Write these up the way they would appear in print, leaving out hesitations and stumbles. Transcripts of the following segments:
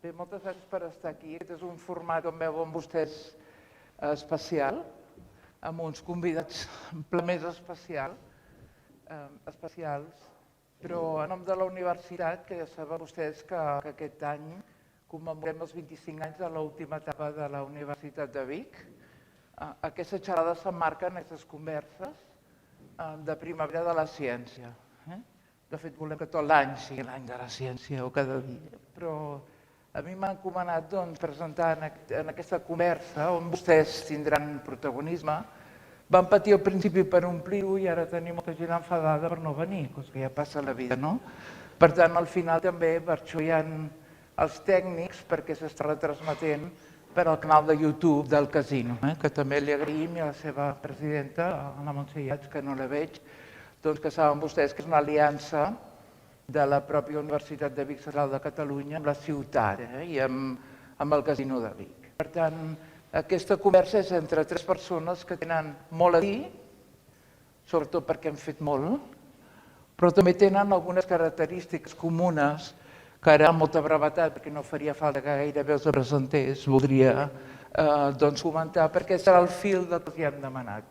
Bé, moltes gràcies per estar aquí. Aquest és un format, com veuen vostès, especial, amb uns convidats ple més especials, però en nom de la universitat, que ja saben vostès que aquest any commemorem els 25 anys de l'última etapa de la Universitat de Vic. Aquesta xerrada s'emmarca en aquestes converses de primavera de la ciència. De fet, volem que tot l'any sigui l'any de la ciència o cada dia, però a mi m'ha encomanat presentar en aquesta conversa, on vostès tindran protagonisme. Van patir al principi per omplir-ho i ara tenim molta gent enfadada per no venir, cosa que ja passa a la vida, no? Per tant, al final també per això hi ha els tècnics, perquè s'està retransmetent per al canal de YouTube del Casino, que també li agraïm, i a la seva presidenta, a la Montse Iats, que no la veig, doncs que saben vostès que és una aliança de la pròpia Universitat de Vic Central de Catalunya amb la ciutat i amb el Casino de Vic. Per tant, aquesta conversa és entre tres persones que tenen molt a dir, sobretot perquè han fet molt, però també tenen algunes característiques comunes que ara, amb molta brevetat, perquè no faria falta que gairebé els presentés, voldria comentar, perquè serà el fil del que els hem demanat.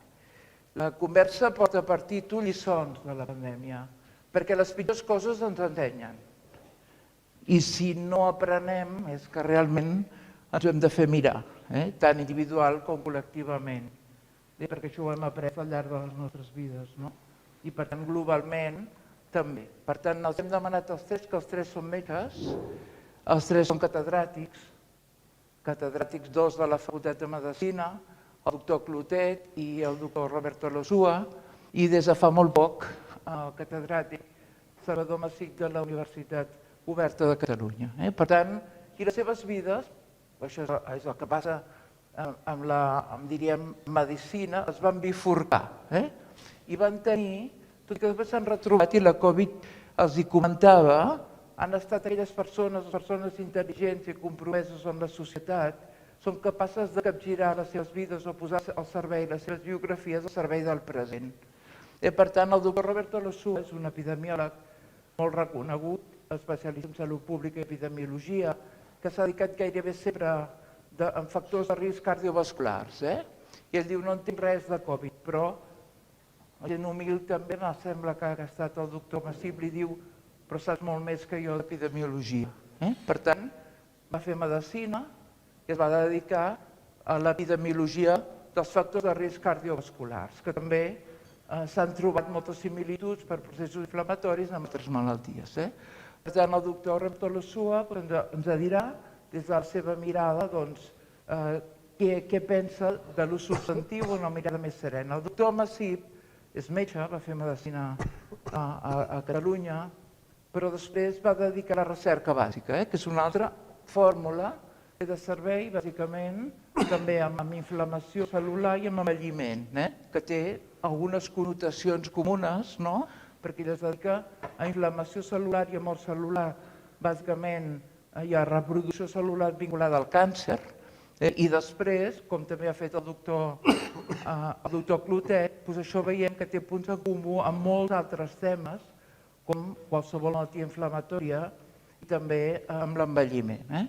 La conversa porta per títol Lliçons de la pandèmia, perquè les pitjors coses ens ensenyen. I si no aprenem és que realment ens ho hem de fer mirar, tant individual com col·lectivament, perquè això ho hem après al llarg de les nostres vides, i per tant globalment també. Per tant, els hem demanat els tres, que els tres són metges, els tres són catedràtics, catedràtics dos de la Facultat de Medicina, el doctor Clotet i el doctor Roberto Losua, i des de fa molt poc el catedràtic Salvador Massip de la Universitat Oberta de Catalunya. Per tant, i les seves vides, això és el que passa amb la, diríem, medicina, es van bifurcar i van tenir, tot i que després s'han retrobat i la Covid els hi comentava, han estat aquelles persones intel·ligents i compromeses amb la societat, són capaces de capgirar les seves vides o posar al servei les seves biografies al servei del present. Per tant, el doctor Roberto Losua és un epidemiòleg molt reconegut, especialista en salut pública i epidemiologia, que s'ha dedicat gairebé sempre a factors de risc cardiovasculars. I ell diu, no en tinc res de Covid, però gent humil també, em sembla que ha estat el doctor Massip, li diu, però saps molt més que jo d'epidemiologia. Per tant, va fer medicina i es va dedicar a l'epidemiologia dels factors de risc cardiovasculars, que també s'han trobat moltes similituds per processos inflamatoris amb altres malalties. Per tant, el doctor Roberto Losua ens dirà, des de la seva mirada, què pensa de l'ús substantiu en una mirada més serena. El doctor Massip és metge, va fer medicina a Catalunya, però després va dedicar a la recerca bàsica, que és una altra fórmula de servei, bàsicament, també amb inflamació cel·lular i amb envelliment, que té algunes connotacions comunes, perquè ell es dedica a inflamació cel·lular i a mort cel·lular. Bàsicament, hi ha reproducció cel·lular vinculada al càncer, i després, com també ha fet el doctor Clotet, això veiem que té punts en comú amb molts altres temes, com qualsevol malaltia inflamatòria i també amb l'envelliment.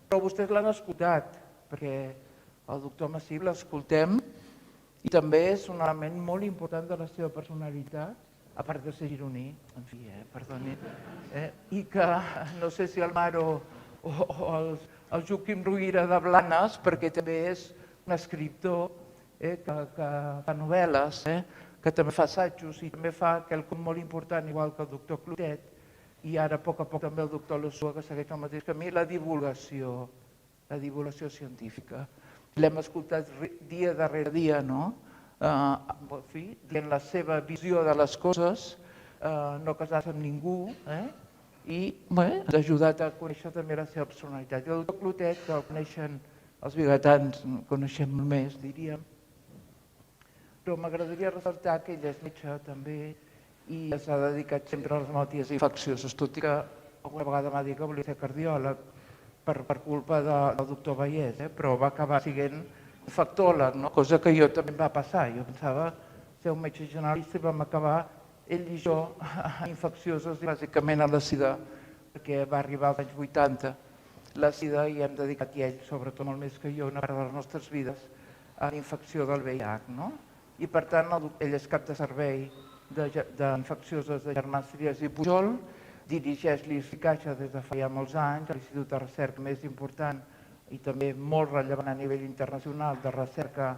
Però vostès l'han escoltat, perquè el doctor Massip l'escoltem i també és un element molt important de la seva personalitat, a part de ser gironí, en fi, perdoni, i que no sé si el Maro o el Joaquim Ruyra de Blanes, perquè també és un escriptor que fa novel·les, que també fa assajos i també fa quelcom molt important, igual que el doctor Clotet, i ara a poc també el doctor Losua, que segueix el mateix camí, la divulgació científica. L'hem escoltat dia darrere dia, dient la seva visió de les coses, no casar-se amb ningú, i ens ha ajudat a conèixer també la seva personalitat. I el doctor Clotet, que el coneixen els vigatans, el coneixem molt més, diríem, però m'agradaria ressaltar que ell és metge també i s'ha dedicat sempre a les malalties infeccioses, tot i que alguna vegada m'ha dit que volia ser cardiòleg per culpa del doctor Vallès, però va acabar sent infectòleg, cosa que jo també em va passar. Jo pensava ser un metge generalista i vam acabar, ell i jo, infeccioses, bàsicament a la sida, perquè va arribar als anys 80 la sida i hem dedicat, i ell sobretot molt més que jo, una part de les nostres vides a la infecció del VIH. I per tant, ell és cap de servei d'infeccioses de Germans Trias i Pujol, dirigeix l'ICAIxa des de fa ja molts anys, l'institut de recerca més important i també molt rellevant a nivell internacional de recerca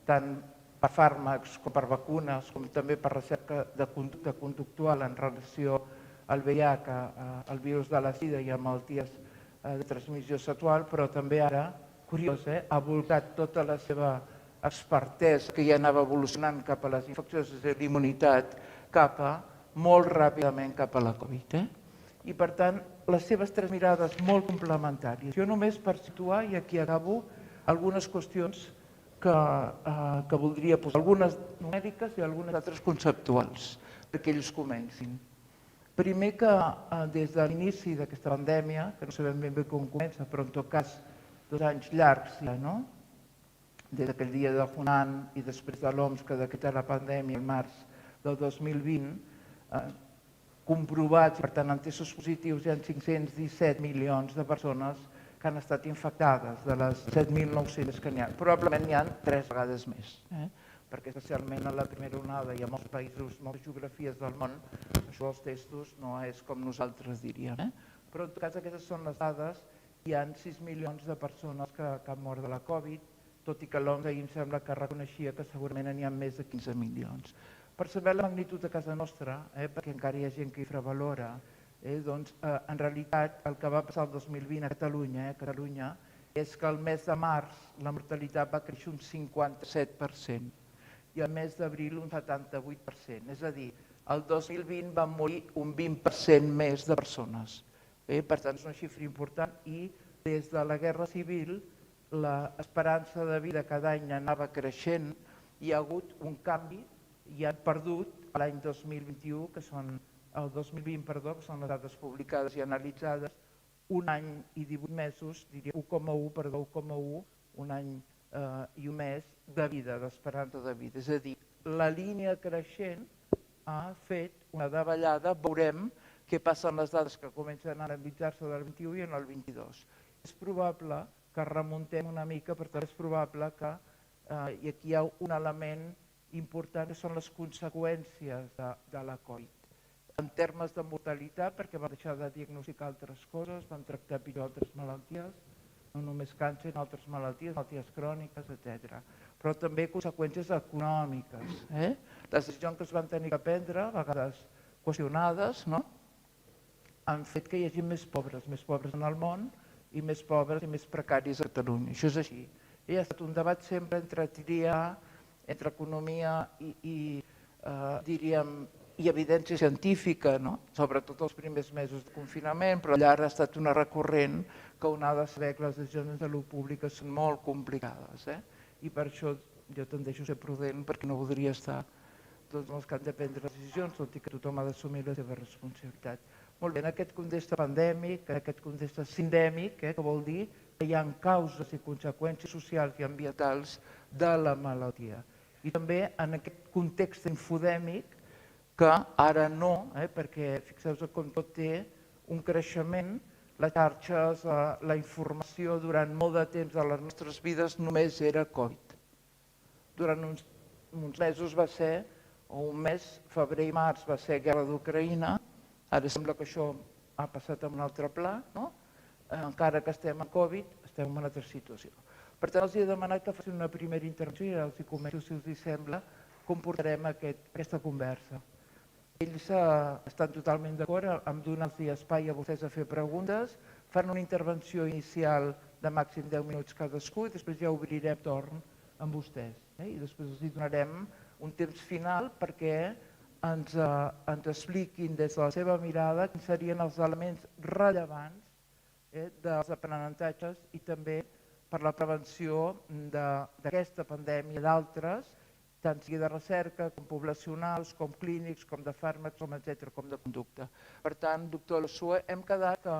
tant per fàrmacs com per vacunes, com també per recerca de conducta conductual en relació al VIH, al virus de la sida i a malalties de transmissió sexual, però també ara, curiós, ha volcat tota la seva expertesa que ja anava evolucionant cap a les infeccions de l'immunitat, molt ràpidament cap a la Covid. I per tant, les seves tres mirades molt complementàries. Jo només per situar, i aquí acabo, algunes qüestions que voldria posar, algunes numèriques i algunes altres conceptuals, perquè ells comencin. Primer que des de l'inici d'aquesta pandèmia, que no sabem ben bé com comença, però en tot cas 2 anys llargs ja, no? Des d'aquell dia de Hunan i després de l'OMS que decreta la pandèmia el març del 2020, comprovats, per tant en testos positius hi ha 517 milions de persones que han estat infectades, de les 7.900 que n'hi ha. Probablement n'hi ha 3 vegades més, perquè especialment a la primera onada i a molts països, moltes geografies del món, això dels testos no és com nosaltres diríem. Però en tot cas aquestes són les dades, hi ha 6 milions de persones que han mort de la Covid, tot i que l'OMS ahir em sembla que reconeixia que segurament n'hi ha més de 15 milions. Per saber la magnitud de casa nostra, perquè encara hi ha gent que hi infravalora, doncs en realitat el que va passar el 2020 a Catalunya és que el mes de març la mortalitat va créixer un 57% i el mes d'abril un 78%. És a dir, el 2020 van morir un 20% més de persones. Per tant, és una xifra important i des de la Guerra Civil l'esperança de vida cada any anava creixent i hi ha hagut un canvi i han perdut l'any 2021, que són el 2020, perdó, que són les dades publicades i analitzades, un any i 18 mesos, diria 1,1, un any i un mes de vida, d'esperança de vida. És a dir, la línia creixent ha fet una davallada, veurem què passa amb les dades que comencen a analitzar-se del 21 i en el 22. És probable que remuntem una mica, per tant és probable que, i aquí hi ha un element important, que són les conseqüències de la Covid. En termes de mortalitat, perquè van deixar de diagnosticar altres coses, van tractar pitjor altres malalties, no només càncer, altres malalties cròniques, etc. Però també conseqüències econòmiques. Les decisions que es van tenir que prendre, a vegades qüestionades, han fet que hi hagi més pobres en el món i més pobres i més precaris a Catalunya. Això és així. Ha estat un debat sempre entre triar, entre economia i diríem, i evidència científica, sobretot els primers mesos de confinament, però allà ha estat una recurrent que un ha de saber que les decisions de salut pública són molt complicades. I per això jo tendeixo a ser prudent, perquè no voldria estar tots els que han de prendre decisions, tot i que tothom ha d'assumir la seva responsabilitat. Molt bé, en aquest context pandèmic, en aquest context sindèmic, que vol dir que hi ha causes i conseqüències socials i ambientals de la malaltia. I també en aquest context infodèmic, que ara no, perquè fixeu-vos com tot té un creixement, les xarxes, la informació durant molt de temps de les nostres vides només era Covid. Durant uns mesos va ser, o un mes, febrer i març, va ser guerra d'Ucraïna, ara sembla que això ha passat a un altre pla, encara que estem a Covid, estem en una altra situació. Per tant, els he demanat que facin una primera intervenció i els comento, si us sembla, com portarem aquesta conversa. Ells estan totalment d'acord en donar-los espai a vostès a fer preguntes, fan una intervenció inicial de màxim 10 minuts cadascú i després ja obrirem torn amb vostès. I després els donarem un temps final perquè ens expliquin des de la seva mirada quins serien els elements rellevants dels aprenentatges i també per la prevenció d'aquesta pandèmia i d'altres, tant sigui de recerca, com poblacionals, com clínics, com de fàrmacs, etc., com de conducta. Per tant, doctor Losue, hem quedat que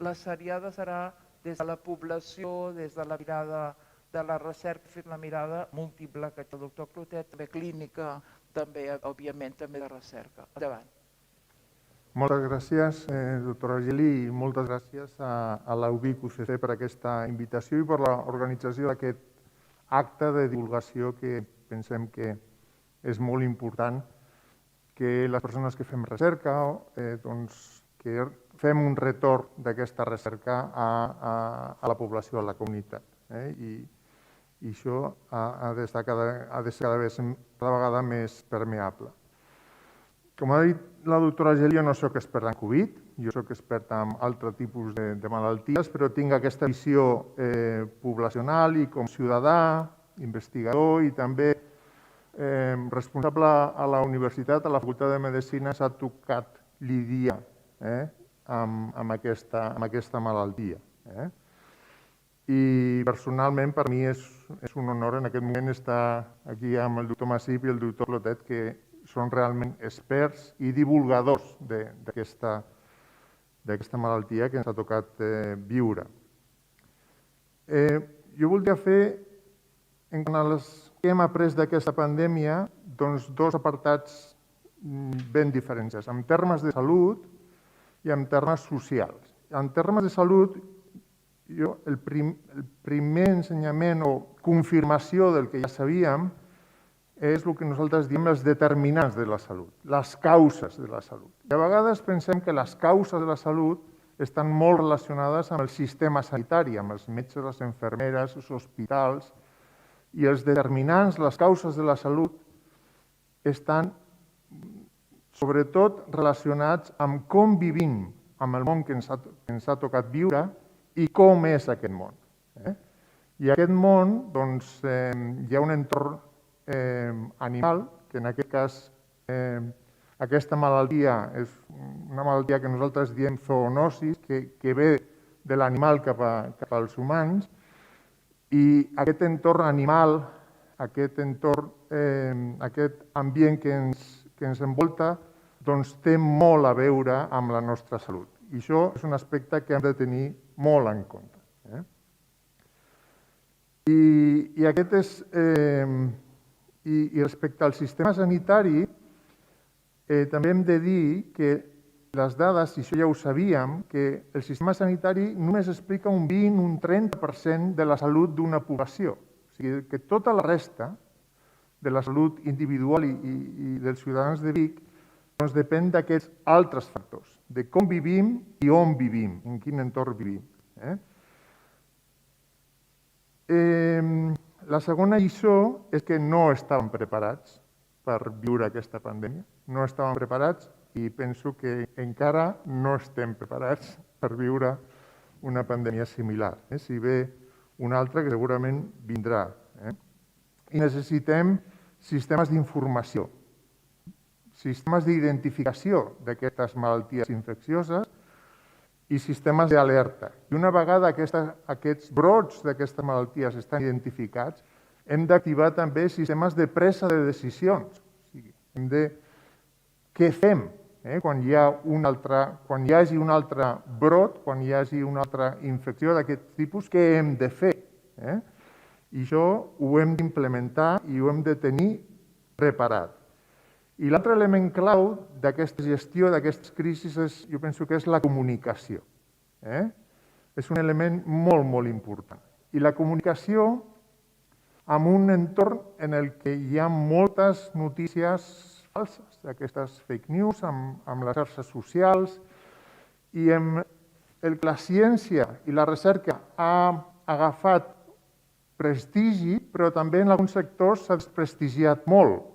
la seriada serà des de la població, des de la mirada de la recerca, fent la mirada múltiple que té el doctor Clotet, també clínica, també, òbviament, també de recerca. Endavant. Moltes gràcies, doctora Geli, i moltes gràcies a la UVIC UCC per aquesta invitació i per l'organització d'aquest acte de divulgació que pensem que és molt important que les persones que fem recerca, que fem un retorn d'aquesta recerca a la població, a la comunitat. I això ha de ser cada vegada més permeable. Com ha dit la doctora Geli, jo no soc expert en Covid, jo soc expert en altre tipus de malalties, però tinc aquesta visió poblacional i com ciutadà, investigador i també responsable a la universitat, a la Facultat de Medicina, s'ha tocat lidiar amb aquesta malaltia. I personalment per mi és un honor en aquest moment estar aquí amb el doctor Massip i el doctor Clotet, que són realment experts i divulgadors d'aquesta malaltia que ens ha tocat viure. Jo voldria fer, en quant a les que hem après d'aquesta pandèmia, dos apartats ben diferenciats, en termes de salut i en termes socials. En termes de salut, el primer ensenyament o confirmació del que ja sabíem és el que nosaltres diem els determinants de la salut, les causes de la salut. I a vegades pensem que les causes de la salut estan molt relacionades amb el sistema sanitari, amb els metges, les infermeres, els hospitals, i els determinants, les causes de la salut, estan sobretot relacionats amb com vivim amb el món que ens ha tocat viure i com és aquest món. I aquest món, hi ha un entorn animal, que en aquest cas aquesta malaltia és una malaltia que nosaltres diem zoonosi, que ve de l'animal cap als humans, i aquest entorn animal, aquest ambient que ens envolta, té molt a veure amb la nostra salut. I això és un aspecte que hem de tenir molt en compte. I respecte al sistema sanitari, també hem de dir que les dades, i això ja ho sabíem, que el sistema sanitari només explica un 20, un 30% de la salut d'una població. O sigui, que tota la resta de la salut individual i dels ciutadans de Vic depèn d'aquests altres factors, de com vivim i on vivim, en quin entorn vivim. La segona lliçó és que no estàvem preparats per viure aquesta pandèmia, no estàvem preparats i penso que encara no estem preparats per viure una pandèmia similar, si ve una altra que segurament vindrà. I necessitem sistemes d'informació, sistemes d'identificació d'aquestes malalties infeccioses i sistemes d'alerta. I una vegada aquests brots d'aquestes malalties estan identificats, hem d'activar també sistemes de presa de decisions. Què fem quan hi hagi un altre brot, quan hi hagi una altra infecció d'aquest tipus, què hem de fer? I això ho hem d'implementar i ho hem de tenir preparat. I l'altre element clau d'aquesta gestió, d'aquestes crisis, jo penso que és la comunicació. És un element molt, molt important. I la comunicació en un entorn en el que hi ha moltes notícies falses, d'aquestes fake news, amb les xarxes socials, i la ciència i la recerca ha agafat prestigi, però també en alguns sectors s'ha desprestigiat molt.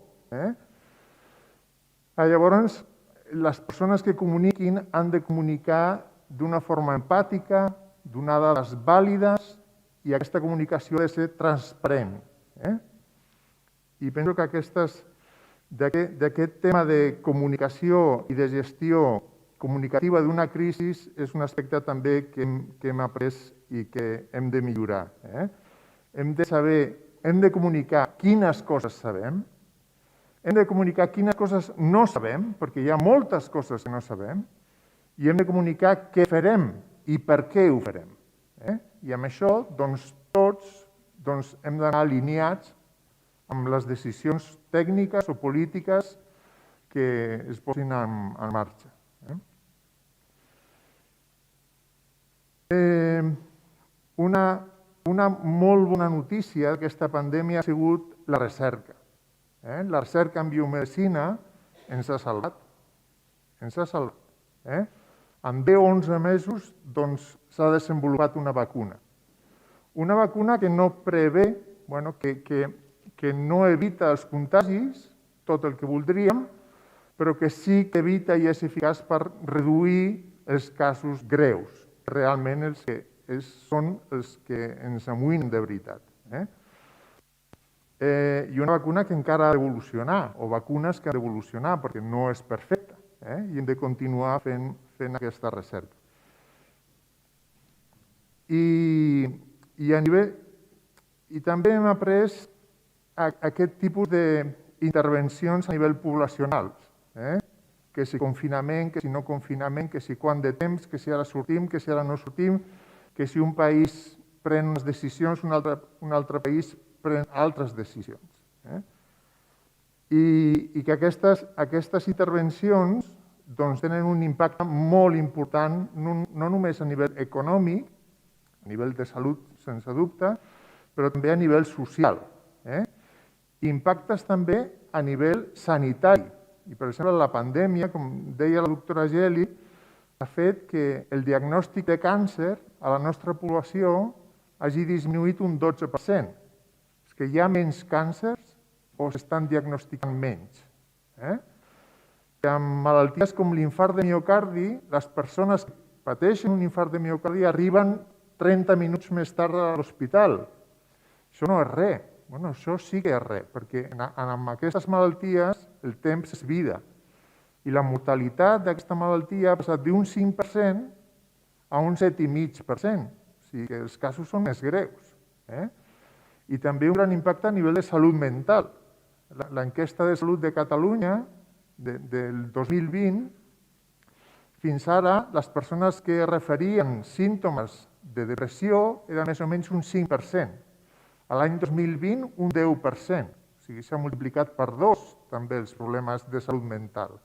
Llavors, les persones que comuniquin han de comunicar d'una forma empàtica, donar dades vàlides, i aquesta comunicació ha de ser transparent. I penso que d'aquest tema de comunicació i de gestió comunicativa d'una crisi és un aspecte també que hem après i que hem de millorar. Hem de comunicar quines coses sabem, hem de comunicar quines coses no sabem, perquè hi ha moltes coses que no sabem, i hem de comunicar què farem i per què ho farem. I amb això, tots hem d'anar alineats amb les decisions tècniques o polítiques que es posin en marxa. Una molt bona notícia d'aquesta pandèmia ha sigut la recerca. La recerca en biomedicina ens ha salvat. Ens ha salvat. En 10-11 mesos s'ha desenvolupat una vacuna. Una vacuna que no prevé, que no evita els contagis, tot el que voldríem, però que sí que evita i és eficaç per reduir els casos greus, realment són els que ens amoïnen de veritat. I una vacuna que encara ha d'evolucionar, o vacunes que han d'evolucionar, perquè no és perfecta, i hem de continuar fent aquesta recerca. I també hem après aquest tipus d'intervencions a nivell poblacional, que si confinament, que si no confinament, que si quant de temps, que si ara sortim, que si ara no sortim, que si un país pren unes decisions, un altre país pren altres decisions. I que aquestes intervencions tenen un impacte molt important, no només a nivell econòmic, a nivell de salut, sense dubte, però també a nivell social. Impactes també a nivell sanitari. I, per exemple, la pandèmia, com deia la doctora Geli, ha fet que el diagnòstic de càncer a la nostra població hagi disminuït un 12%. És que hi ha menys càncers o s'estan diagnosticant menys. Amb malalties com l'infart de miocardi, les persones que pateixen un infart de miocardi arriben 30 minuts més tard a l'hospital. Això no és res. Això sí que és res, perquè amb aquestes malalties el temps és vida. I la mortalitat d'aquesta malaltia ha passat d'un 5% a un 7,5%. O sigui que els casos són més greus. I també un gran impacte a nivell de salut mental. L'enquesta de salut de Catalunya del 2020, fins ara, les persones que referien símptomes de depressió eren més o menys un 5%. A l'any 2020, un 10%. O sigui, s'ha multiplicat per 2 també els problemes de salut mental.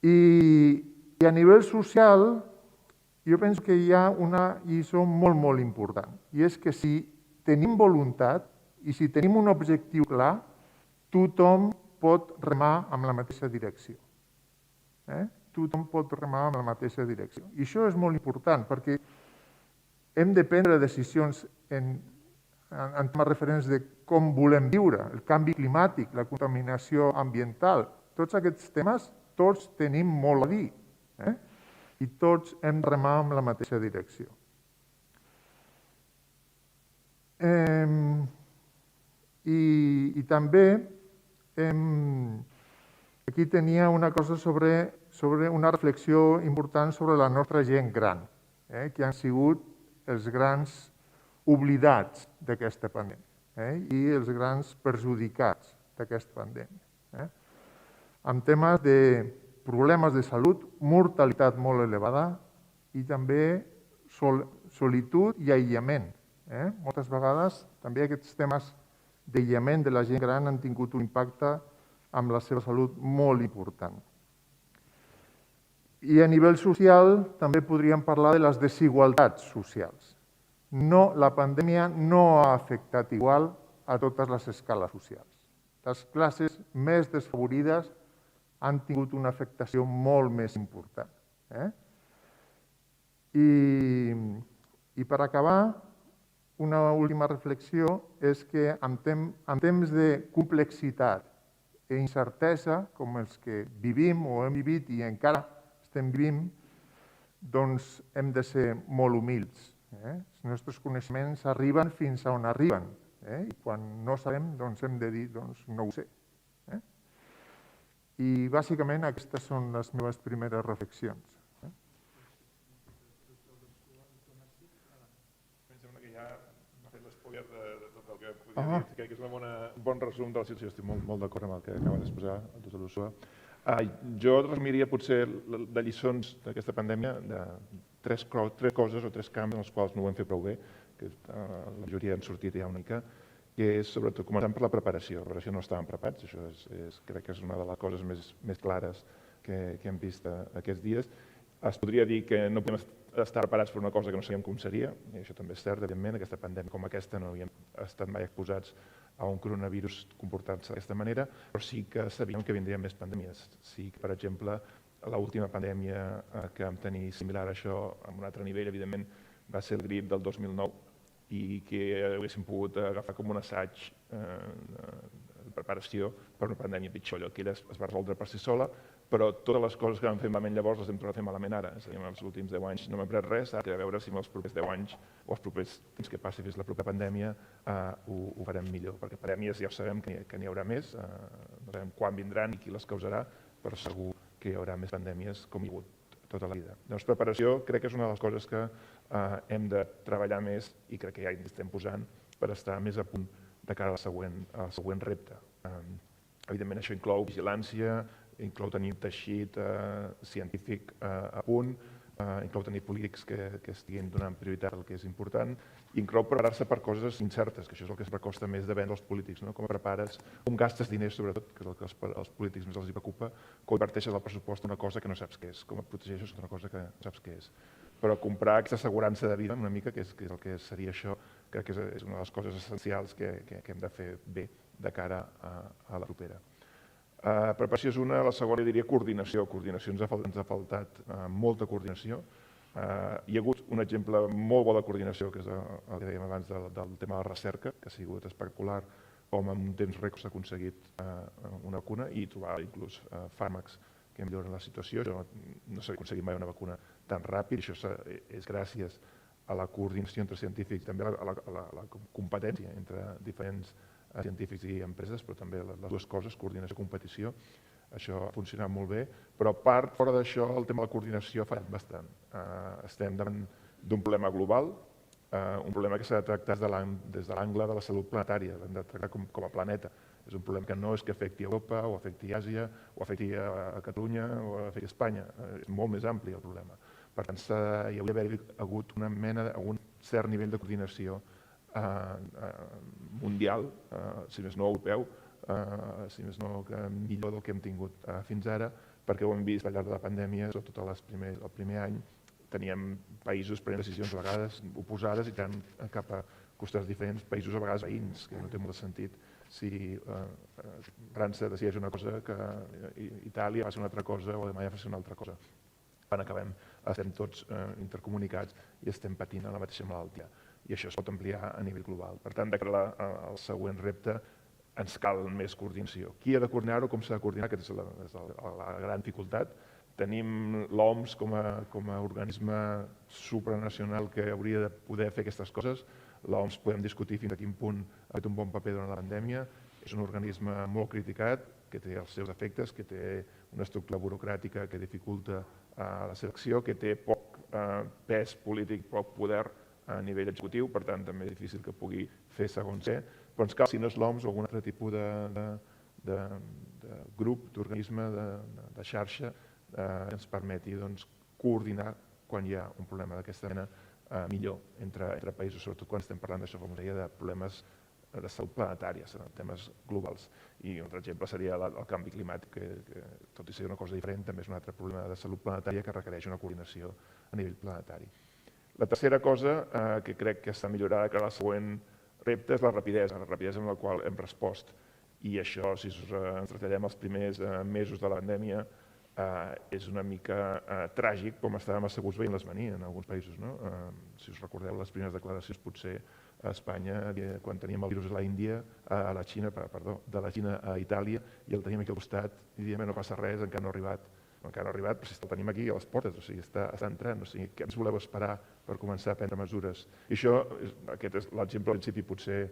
I a nivell social, jo penso que hi ha una lliçó molt, molt important. I és que si tenim voluntat i si tenim un objectiu clar, tothom pot remar en la mateixa direcció. Tothom pot remar en la mateixa direcció. I això és molt important, perquè hem de prendre decisions en temes referents de com volem viure, el canvi climàtic, la contaminació ambiental. Tots aquests temes, tots tenim molt a dir. I tots hem de remar en la mateixa direcció. I també aquí tenia una cosa sobre una reflexió important sobre la nostra gent gran, que han sigut els grans oblidats d'aquesta pandèmia i els grans perjudicats d'aquesta pandèmia. Amb temes de problemes de salut, mortalitat molt elevada i també solitud i aïllament. Moltes vegades també aquests temes d'aïllament de la gent gran han tingut un impacte amb la seva salut molt important. I a nivell social també podríem parlar de les desigualtats socials. La pandèmia no ha afectat igual a totes les escales socials. Les classes més desfavorides han tingut una afectació molt més important. I per acabar, una última reflexió és que en temps de complexitat i incertesa, com els que vivim o hem vivit i encara estem vivint, doncs hem de ser molt humils. Els nostres coneixements arriben fins a on arriben. I quan no sabem, doncs hem de dir, doncs no ho sé. I bàsicament aquestes són les meves primeres reflexions. Em sembla que ja m'ha fet l'espoiler de tot el que podia dir. Crec que és un bon resum de la situació. Estic molt d'acord amb el que acaba d'exposar el doctor Ursula. Jo resumiria potser de lliçons d'aquesta pandèmia de tres coses o tres camps en els quals no ho hem fet prou bé, que la majoria han sortit ja una mica, que és sobretot començant per la preparació. La preparació no estàvem preparats, això crec que és una de les coses més clares que hem vist aquests dies. Es podria dir que no podem estar preparats per una cosa que no sabíem com seria, i això també és cert, evidentment, aquesta pandèmia com aquesta no havíem estat mai exposats a un coronavirus comportant-se d'aquesta manera, però sí que sabíem que vindrien més pandèmies. Sí que, per exemple, l'última pandèmia que vam tenir similar a això, amb un altre nivell, evidentment, va ser el grip del 2009, i que haguéssim pogut agafar com un assaig de preparació per una pandèmia pitjor. Allò aquella es va resoldre per si sola, però totes les coses que vam fer malament llavors les hem tornat a fer malament ara. És a dir, en els últims 10 anys no hem après res, ara a veure si en els propers 10 anys o els propers temps que passi fins la propera pandèmia ho farem millor, perquè pandèmies ja sabem que n'hi haurà més, no sabem quan vindran i qui les causarà, però segur que hi haurà més pandèmies com hi ha hagut tota la vida. Llavors, preparació crec que és una de les coses que hem de treballar més i crec que ja hi estem posant per estar més a punt de cara al següent repte. Evidentment, això inclou vigilància, inclou tenir teixit científic a punt, inclou tenir polítics que estiguin donant prioritat al que és important, i inclou preparar-se per coses incertes, que això és el que sempre costa més de vendre als polítics, no? Com prepares, com gastes diners, sobretot, que és el que als polítics més els preocupa, com inverteixes el pressupost en una cosa que no saps què és, com et protegeixes d'una cosa que no saps què és. Però comprar aquesta assegurança de vida, una mica, que és el que seria això, crec que és una de les coses essencials que hem de fer bé de cara a la propera. Preparació és una, la segona diria coordinació. Coordinació ens ha faltat molta coordinació. Hi ha hagut un exemple molt bo de coordinació, que és el que dèiem abans del tema de la recerca, que ha sigut espectacular com en un temps rècord s'ha aconseguit una vacuna i trobar inclús fàrmacs que milloren la situació. No s'havia aconseguit mai una vacuna tan ràpid, això és gràcies a la coordinació entre científics, també a la competència entre diferents científics i empreses, però també les dues coses, coordinació i competició, això ha funcionat molt bé, però fora d'això el tema de la coordinació ha fallat bastant. Estem davant d'un problema global, un problema que s'ha de tractar des de l'angle de la salut planetària, l'hem de tractar com a planeta. És un problema que no és que afecti Europa, o afecti Àsia, o afecti a Catalunya, o afecti Espanya. És molt més ampli el problema. Per tant, hi hauria d'haver hagut un cert nivell de coordinació mundial, si més no europeu, si més no millor del que hem tingut fins ara, perquè ho hem vist al llarg de la pandèmia, sobretot el primer any, teníem països prenent decisions a vegades oposades i tirant cap a costats diferents, països a vegades veïns, que no té molt de sentit si França decideix una cosa, que Itàlia fa una altra cosa o Alemanya fa una altra cosa. Quan acabem estem tots intercomunicats i estem patint a la mateixa malaltia. I això es pot ampliar a nivell global. Per tant, de cara al següent repte, ens cal més coordinació. Qui ha de coordinar-ho, com s'ha de coordinar? Aquesta és la gran dificultat. Tenim l'OMS com a organisme supranacional que hauria de poder fer aquestes coses. L'OMS podem discutir fins a quin punt ha fet un bon paper durant la pandèmia. És un organisme molt criticat, que té els seus efectes, que té una estructura burocràtica que dificulta la seva acció, que té poc pes polític, poc poder a nivell executiu, per tant també és difícil que pugui fer segons què, però ens cal, si no és l'OMS, algun altre tipus de grup, d'organisme, de xarxa que ens permeti coordinar quan hi ha un problema d'aquesta mena millor entre països, sobretot quan estem parlant d'això, com deia, de problemes de salut planetària, temes globals. I un altre exemple seria el canvi climàtic, que tot i ser una cosa diferent, també és un altre problema de salut planetària que requereix una coordinació a nivell planetari. La tercera cosa que crec que s'ha millorat que el següent repte és la rapidesa amb la qual hem respost. I això, si ens retallem els primers mesos de la pandèmia, és una mica tràgic com estàvem asseguts veient-les venir en alguns països. Si us recordeu les primeres declaracions, potser a Espanya, quan teníem el virus a la Índia, a la Xina, perdó, de la Xina a Itàlia, i el teníem aquí al costat, i diem no passa res, encara no ha arribat, però si el tenim aquí a les portes, o sigui, està entrant, o sigui, què ens voleu esperar per començar a prendre mesures? I això, aquest és l'exemple, al principi potser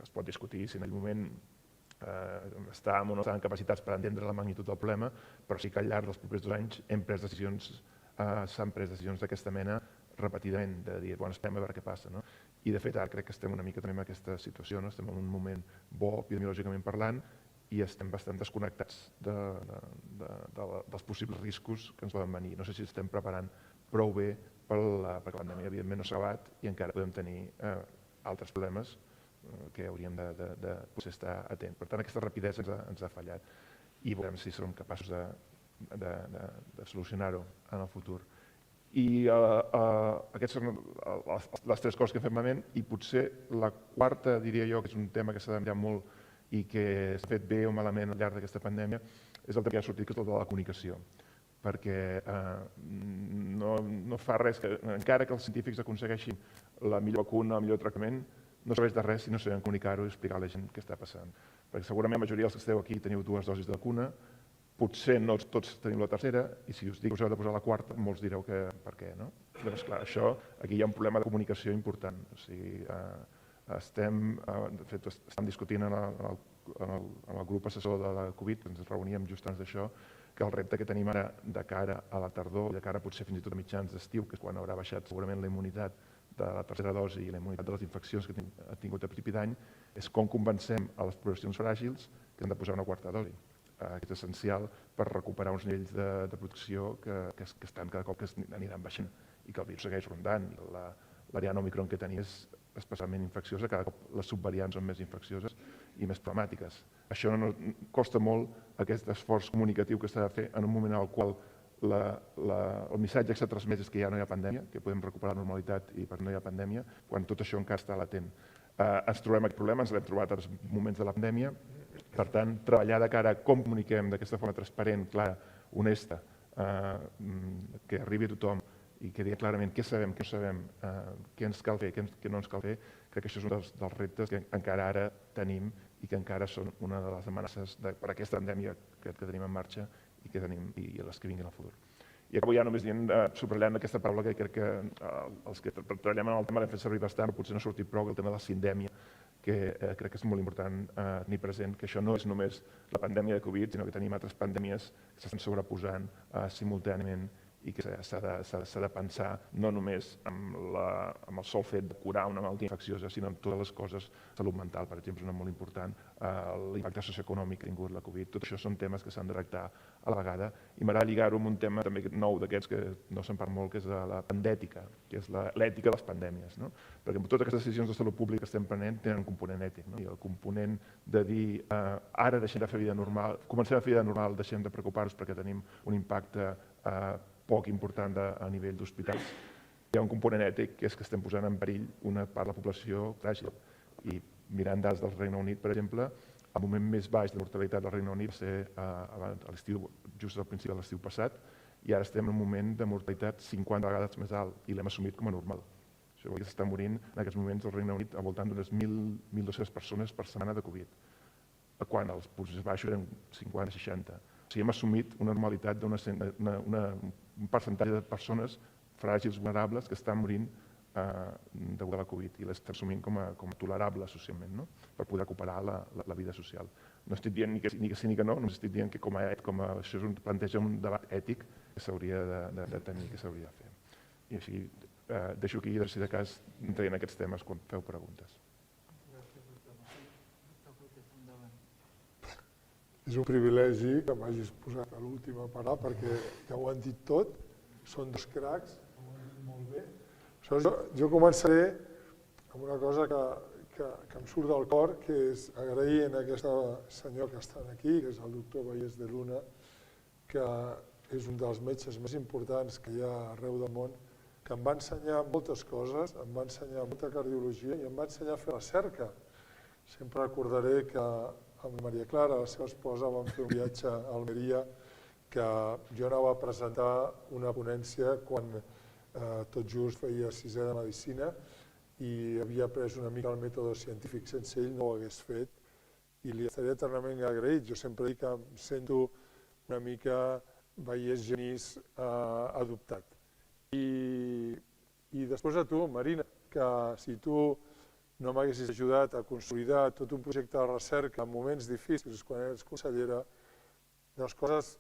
es pot discutir si en aquell moment estàvem o no estàvem capacitats per entendre la magnitud del problema, però sí que al llarg dels propers 2 anys s'han pres decisions d'aquesta mena repetidament, de dir, bueno, esperem a veure què passa. I de fet ara crec que estem una mica també en aquesta situació, estem en un moment bo epidemiològicament parlant i estem bastant desconnectats dels possibles riscos que ens poden venir. No sé si estem preparant prou bé perquè la pandèmia evidentment no s'ha acabat i encara podem tenir altres problemes que hauríem de potser estar atents. Per tant, aquesta rapidesa ens ha fallat i veurem si som capaços de solucionar-ho en el futur. I aquestes són les tres coses que fem malament, i potser la quarta, diria jo, que és un tema que s'ha de mirar molt i que s'ha fet bé o malament al llarg d'aquesta pandèmia, és el tema que ha sortit, que és el de la comunicació. Perquè no fa res, encara que els científics aconsegueixin la millor vacuna, el millor tractament, no serveix de res si no sabem comunicar-ho i explicar a la gent què està passant. Perquè segurament la majoria dels que esteu aquí teniu 2 dosis de vacuna, potser no tots tenim la tercera, i si us dic que us heu de posar la quarta, molts direu que per què, no? Llavors, clar, aquí hi ha un problema de comunicació important. O sigui, estem discutint en el grup assessor de la Covid, ens reuníem just abans d'això, que el repte que tenim ara de cara a la tardor, de cara potser fins i tot a mitjans d'estiu, que és quan haurà baixat segurament la immunitat de la tercera dosi i la immunitat de les infeccions que ha tingut a principi d'any, és com convencem a les poblacions fràgils que han de posar una quarta dosi. Que és essencial per recuperar uns nivells de protecció que estan cada cop que aniran baixant i que el virus segueix rondant. La variant Omicron que tenim és especialment infecciosa, cada cop les subvariants són més infeccioses i més problemàtiques. Això costa molt, aquest esforç comunicatiu que s'ha de fer en un moment en el qual el missatge que s'ha transmès és que ja no hi ha pandèmia, que podem recuperar la normalitat i per no hi ha pandèmia, quan tot això encara està latent. Ens trobem aquest problema, ens l'hem trobat als moments de la pandèmia. Per tant, treballar de cara a com comuniquem d'aquesta forma transparent, clara, honesta, que arribi a tothom i que digui clarament què sabem, què no sabem, què ens cal fer, què no ens cal fer, crec que això és un dels reptes que encara ara tenim i que encara són una de les amenaces per aquesta pandèmia que tenim en marxa i les que vinguin al futur. I acabo ja només subratllant aquesta paraula que crec que els que treballem en el tema l'hem fet servir bastant, però potser no ha sortit prou, el tema de la sindèmia, que crec que és molt important tenir present, que això no és només la pandèmia de Covid, sinó que tenim altres pandèmies que s'estan sobreposant simultàniament i que s'ha de pensar no només amb el sol fet de curar una malaltia infecciosa, sinó amb totes les coses, salut mental, per exemple, és una molt important, l'impacte socioeconòmic que ha tingut la Covid. Tot això són temes que s'han de tractar a la vegada i m'agrada lligar-ho amb un tema també nou d'aquests que no se'n parla molt, que és la pandètica, que és l'ètica de les pandèmies. Perquè totes aquestes decisions de salut pública que estem prenent tenen un component ètic. I el component de dir ara deixem de fer vida normal, comencem a fer vida normal, deixem de preocupar-nos perquè tenim un impacte poc important a nivell d'hospitals. Hi ha un component ètic que és que estem posant en perill una part de la població fràgil. I mirant dades del Regne Unit, per exemple, el moment més baix de mortalitat del Regne Unit va ser a l'estiu, just al principi de l'estiu passat, i ara estem en un moment de mortalitat 50 vegades més alt i l'hem assumit com a normal. Això vol dir que s'està morint en aquests moments al Regne Unit al voltant d'unes 1.200 persones per setmana de Covid, quan els punts més baixos eren 50-60. O sigui, hem assumit una normalitat d'un percentatge de persones fràgils, vulnerables, que estan morint degut a la Covid i les estan assumint com a tolerables socialment, per poder recuperar la vida social. No estic dient ni que sí ni que no, només estic dient que això planteja un debat ètic que s'hauria de tenir, que s'hauria de fer. I així deixo aquí, si de cas, entraré en aquests temes quan feu preguntes. És un privilegi que m'hagis posat a l'última parada perquè ja ho han dit tot, són dos cracs, ho han dit molt bé. Jo començaré amb una cosa que em surt del cor, que és agrair a aquest senyor que està aquí, que és el doctor Vallès de Luna, que és un dels metges més importants que hi ha arreu del món, que em va ensenyar moltes coses, em va ensenyar molta cardiologia i em va ensenyar a fer recerca. Sempre recordaré que amb Maria Clara, la seva esposa, vam fer un viatge a Almeria que jo anava a presentar una ponència quan tot just feia sisè de Medicina i havia après una mica el mètode científic, sense ell no ho hagués fet i li estaré eternament agraït. Jo sempre dic que em sento una mica Vallès Genís adoptat. I després a tu, Marina, que si tu no m'haguessis ajudat a consolidar tot un projecte de recerca en moments difícils, quan eres consellera, les coses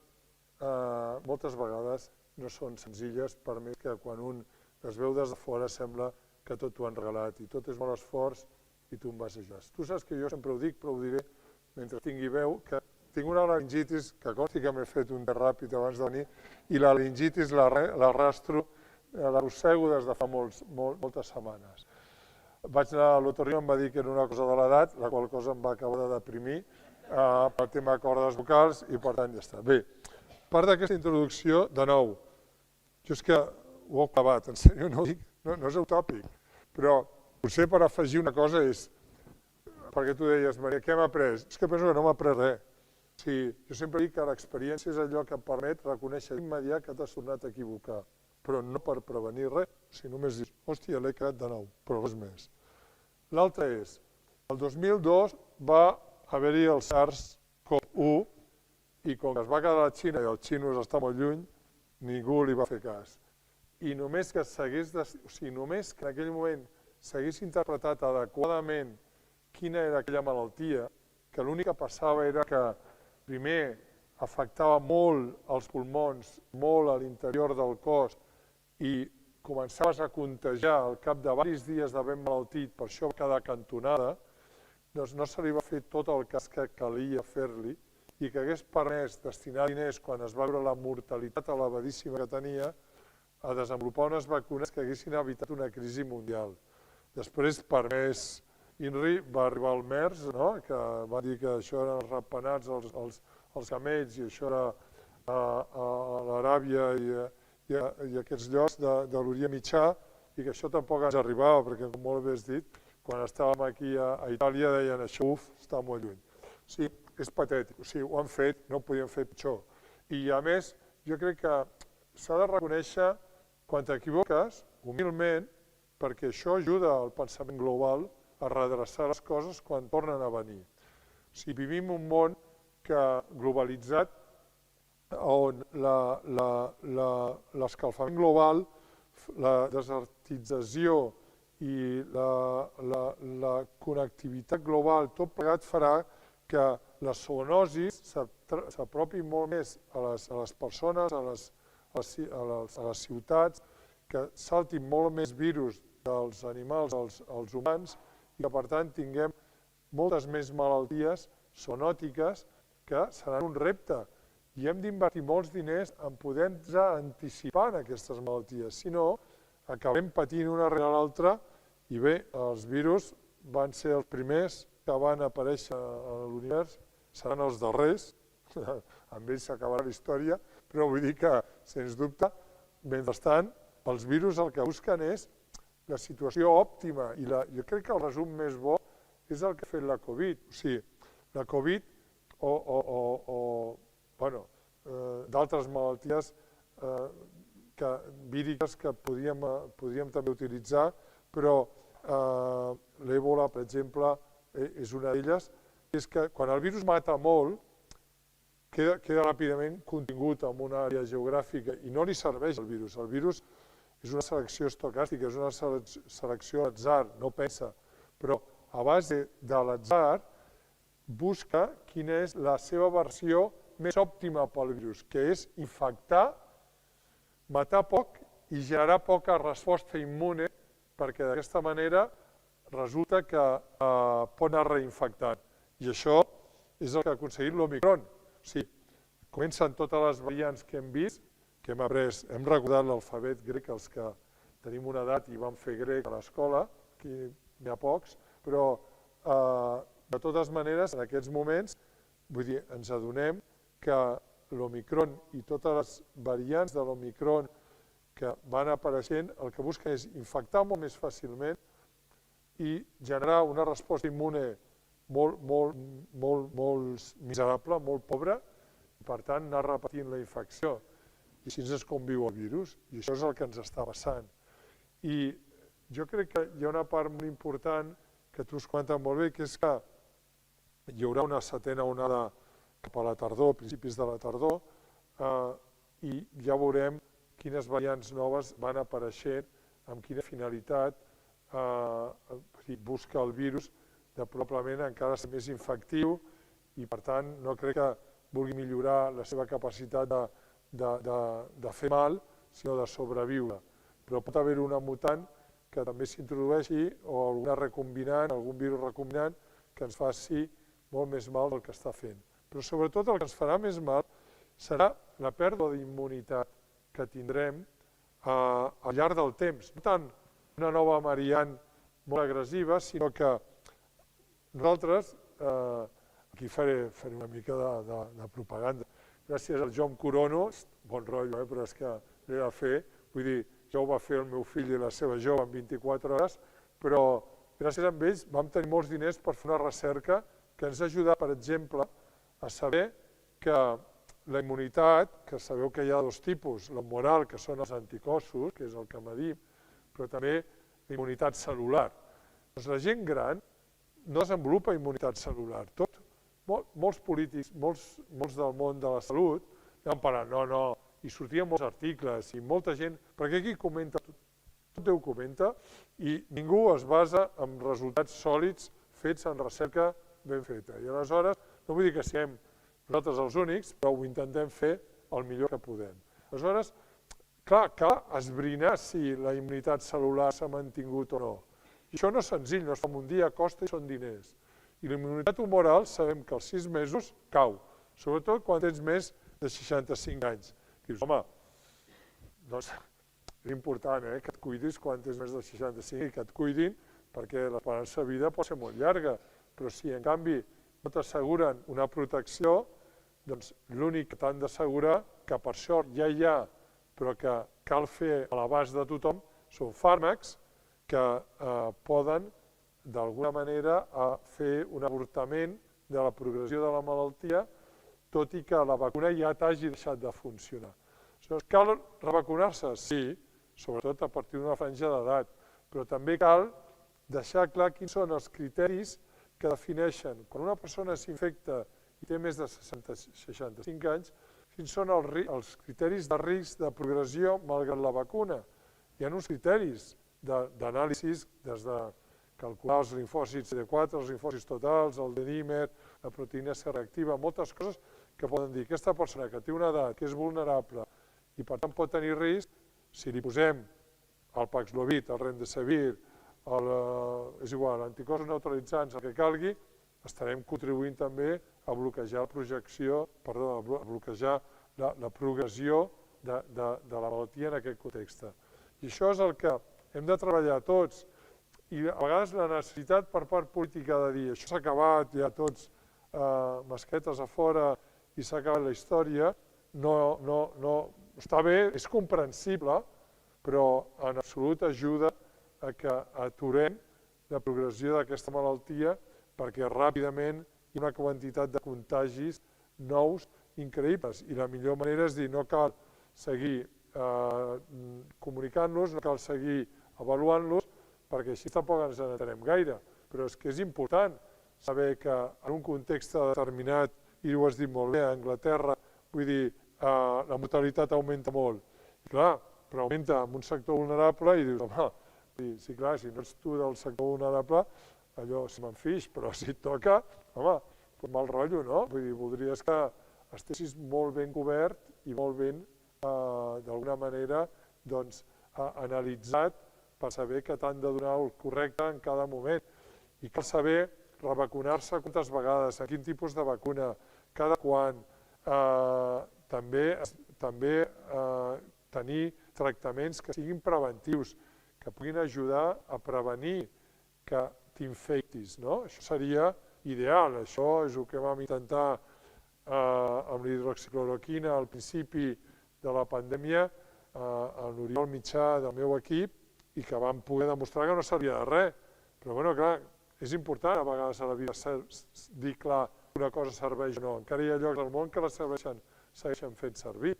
moltes vegades no són senzilles, per més que quan un les veu des de fora sembla que tot t'ho han regalat i tot és molt esforç i tu em vas ajudar. Tu saps que jo sempre ho dic, però ho diré mentre tingui veu, que tinc una laringitis, que consti que m'he fet un test ràpid abans de venir, i la laringitis l'arrastro, l'arrossego des de fa moltes setmanes. Vaig anar a l'otorrino, em va dir que era una cosa de l'edat, la qual cosa em va acabar de deprimir pel tema de cordes vocals i per tant ja està. Bé, part d'aquesta introducció, de nou, jo és que ho heu clavat, en sèrio, no és utòpic, però potser per afegir una cosa és, perquè tu deies, Maria, què hem après? És que penso que no hem après res. Jo sempre dic que l'experiència és allò que em permet reconèixer d'immediat que t'has tornat a equivocar, però no per prevenir res, si només dius, hòstia, l'he creat de nou, però res més. L'altre és, el 2002 va haver-hi el SARS-CoV-1 i com que es va quedar a la Xina i els xinos estan molt lluny, ningú li va fer cas. I només que només que en aquell moment s'hagués interpretat adequadament quina era aquella malaltia, que l'únic que passava era que primer afectava molt els pulmons, molt a l'interior del cos i començaves a contagiar al cap de diversos dies d'haver malaltit, per això va quedar cantonada, doncs no se li va fer tot el cas que calia fer-li i que hagués permès destinar diners quan es va veure la mortalitat elevadíssima que tenia a desenvolupar unes vacunes que haguessin evitat una crisi mundial. Després, per més INRI, va arribar el MERS, que va dir que això eren els ratpenats, els camells, i això era a l'Aràbia i aquests llocs de l'Orient Mitjà, i que això tampoc ens arribava, perquè, com molt bé has dit, quan estàvem aquí a Itàlia deien això, està molt lluny. Sí, és patètic, ho han fet, no ho podien fer pitjor. I a més, jo crec que s'ha de reconèixer quan t'equivoques, humilment, perquè això ajuda al pensament global a redreçar les coses quan tornen a venir. Vivim un món globalitzat on l'escalfament global, la desertització i la connectivitat global, tot plegat farà que la zoonosi s'apropi molt més a les persones, a les ciutats, que saltin molt més virus dels animals als humans i que, per tant, tinguem moltes més malalties zoonòtiques que seran un repte. I hem d'invertir molts diners en poder-nos anticipar en aquestes malalties. Si no, acabem patint una rere l'altra i bé, els virus van ser els primers que van aparèixer a l'univers, seran els darrers, amb ells s'acabarà la història, però vull dir que, sens dubte, mentrestant, els virus el que busquen és la situació òptima i jo crec que el resum més bo és el que ha fet la Covid. O sigui, la Covid o d'altres malalties víriques que podríem també utilitzar, però l'Ebola, per exemple, és una d'elles, és que quan el virus mata molt, queda ràpidament contingut en una àrea geogràfica i no li serveix el virus. El virus és una selecció estocàstica, és una selecció atzar, no pensa, però a base de l'atzar busca quina és la seva versió més òptima pel virus, que és infectar, matar poc i generar poca resposta immune, perquè d'aquesta manera resulta que pot anar reinfectant. I això és el que ha aconseguit l'Omicron. O sigui, comencen totes les variants que hem vist, que hem après, hem recordat l'alfabet grec, els que tenim una edat i vam fer grec a l'escola, aquí n'hi ha pocs, però de totes maneres, en aquests moments, vull dir, ens adonem que l'Omicron i totes les variants de l'Omicron que van apareixent, el que busquen és infectar molt més fàcilment i generar una resposta immune molt miserable, molt pobra, i per tant anar repetint la infecció. I així és com viu el virus, i això és el que ens està passant. I jo crec que hi ha una part molt important que tu has comentat molt bé, que és que hi haurà una setena onada cap a la tardor, principis de la tardor, i ja veurem quines variants noves van apareixent, amb quina finalitat busca el virus de probablement encara ser més infectiu i per tant no crec que vulgui millorar la seva capacitat de fer mal, sinó de sobreviure. Però pot haver una mutant que també s'introdueixi o alguna recombinant, algun virus recombinant que ens faci molt més mal del que està fent. Però sobretot el que ens farà més mal serà la pèrdua d'immunitat que tindrem al llarg del temps. No tant una nova variant molt agressiva, sinó que nosaltres, aquí faré una mica de propaganda, gràcies al Joan Corono, bon rotllo, però és que l'he de fer, vull dir, ja ho va fer el meu fill i la seva jove en 24 hores, però gràcies a ells vam tenir molts diners per fer una recerca que ens ha ajudat, per exemple, a saber que la immunitat, que sabeu que hi ha dos tipus, la humoral, que són els anticossos, que és el que medim, però també la immunitat cel·lular. Doncs la gent gran no desenvolupa immunitat cel·lular. Molts polítics, molts del món de la salut, van parar, no, i sortien molts articles, i molta gent, perquè aquí comenta, tot Déu comenta, i ningú es basa en resultats sòlids fets en recerca ben feta. I aleshores, no vull dir que siguem nosaltres els únics, però ho intentem fer el millor que podem. Aleshores, clar, cal esbrinar si la immunitat cel·lular s'ha mantingut o no. I això no és senzill, no es fa en un dia, costa i són diners. I la immunitat humoral sabem que als 6 mesos cau, sobretot quan tens més de 65 anys. Dius, home, doncs és important que et cuidis quan tens més de 65 i que et cuidin perquè l'esperança de vida pot ser molt llarga, però si en canvi no t'asseguren una protecció, doncs l'únic que t'han d'assegurar, que per sort ja hi ha, però que cal fer a l'abast de tothom, són fàrmacs que poden d'alguna manera fer un avortament de la progressió de la malaltia, tot i que la vacuna ja t'hagi deixat de funcionar. Cal revacunar-se? Sí, sobretot a partir d'una franja d'edat, però també cal deixar clar quins són els criteris que defineixen quan una persona s'infecta i té més de 65 anys, quins són els criteris de risc de progressió malgrat la vacuna. Hi ha uns criteris d'anàlisis, des de calcular els linfòcits CD4, els linfòcits totals, el D-dímer, la proteïna C reactiva, moltes coses que poden dir que aquesta persona que té una edat, que és vulnerable i per tant pot tenir risc, si li posem el Paxlovid, el Remdesivir, és igual, anticossos neutralitzants, el que calgui, estarem contribuint també a bloquejar a bloquejar la progressió de la malaltia en aquest context. I això és el que hem de treballar tots. I a vegades la necessitat per part política de dir això s'ha acabat, ja tots masquetes a fora i s'ha acabat la història, no està bé, és comprensible, però en absolut ajuda a que aturem la progressió d'aquesta malaltia perquè ràpidament hi ha una quantitat de contagis nous increïbles. I la millor manera és dir no cal seguir comunicant-los, no cal seguir avaluant-los, perquè així tampoc ens n'entenem gaire. Però és que és important saber que en un context determinat, i ho has dit molt bé, a Anglaterra, vull dir, la mortalitat augmenta molt. I clar, però augmenta en un sector vulnerable i dius, home, sí, clar, si no ets tu del sector vulnerable, allò, si me'n fix, però si et toca, home, mal rotllo, no? Vull dir, voldries que estiguessis molt ben cobert i molt ben, d'alguna manera, doncs, analitzat per saber que t'han de donar el correcte en cada moment. I cal saber revacunar-se quantes vegades, a quin tipus de vacuna, cada quan, també tenir tractaments que siguin preventius, que puguin ajudar a prevenir que t'infectis. Això seria ideal, això és el que vam intentar amb l'hidroxicloroquina al principi de la pandèmia, l'Oriol Mitjà del meu equip, i que vam poder demostrar que no servia de res. Però, clar, és important a vegades a la vida dir clar una cosa serveix o no. Encara hi ha llocs del món que la segueixen fent servir.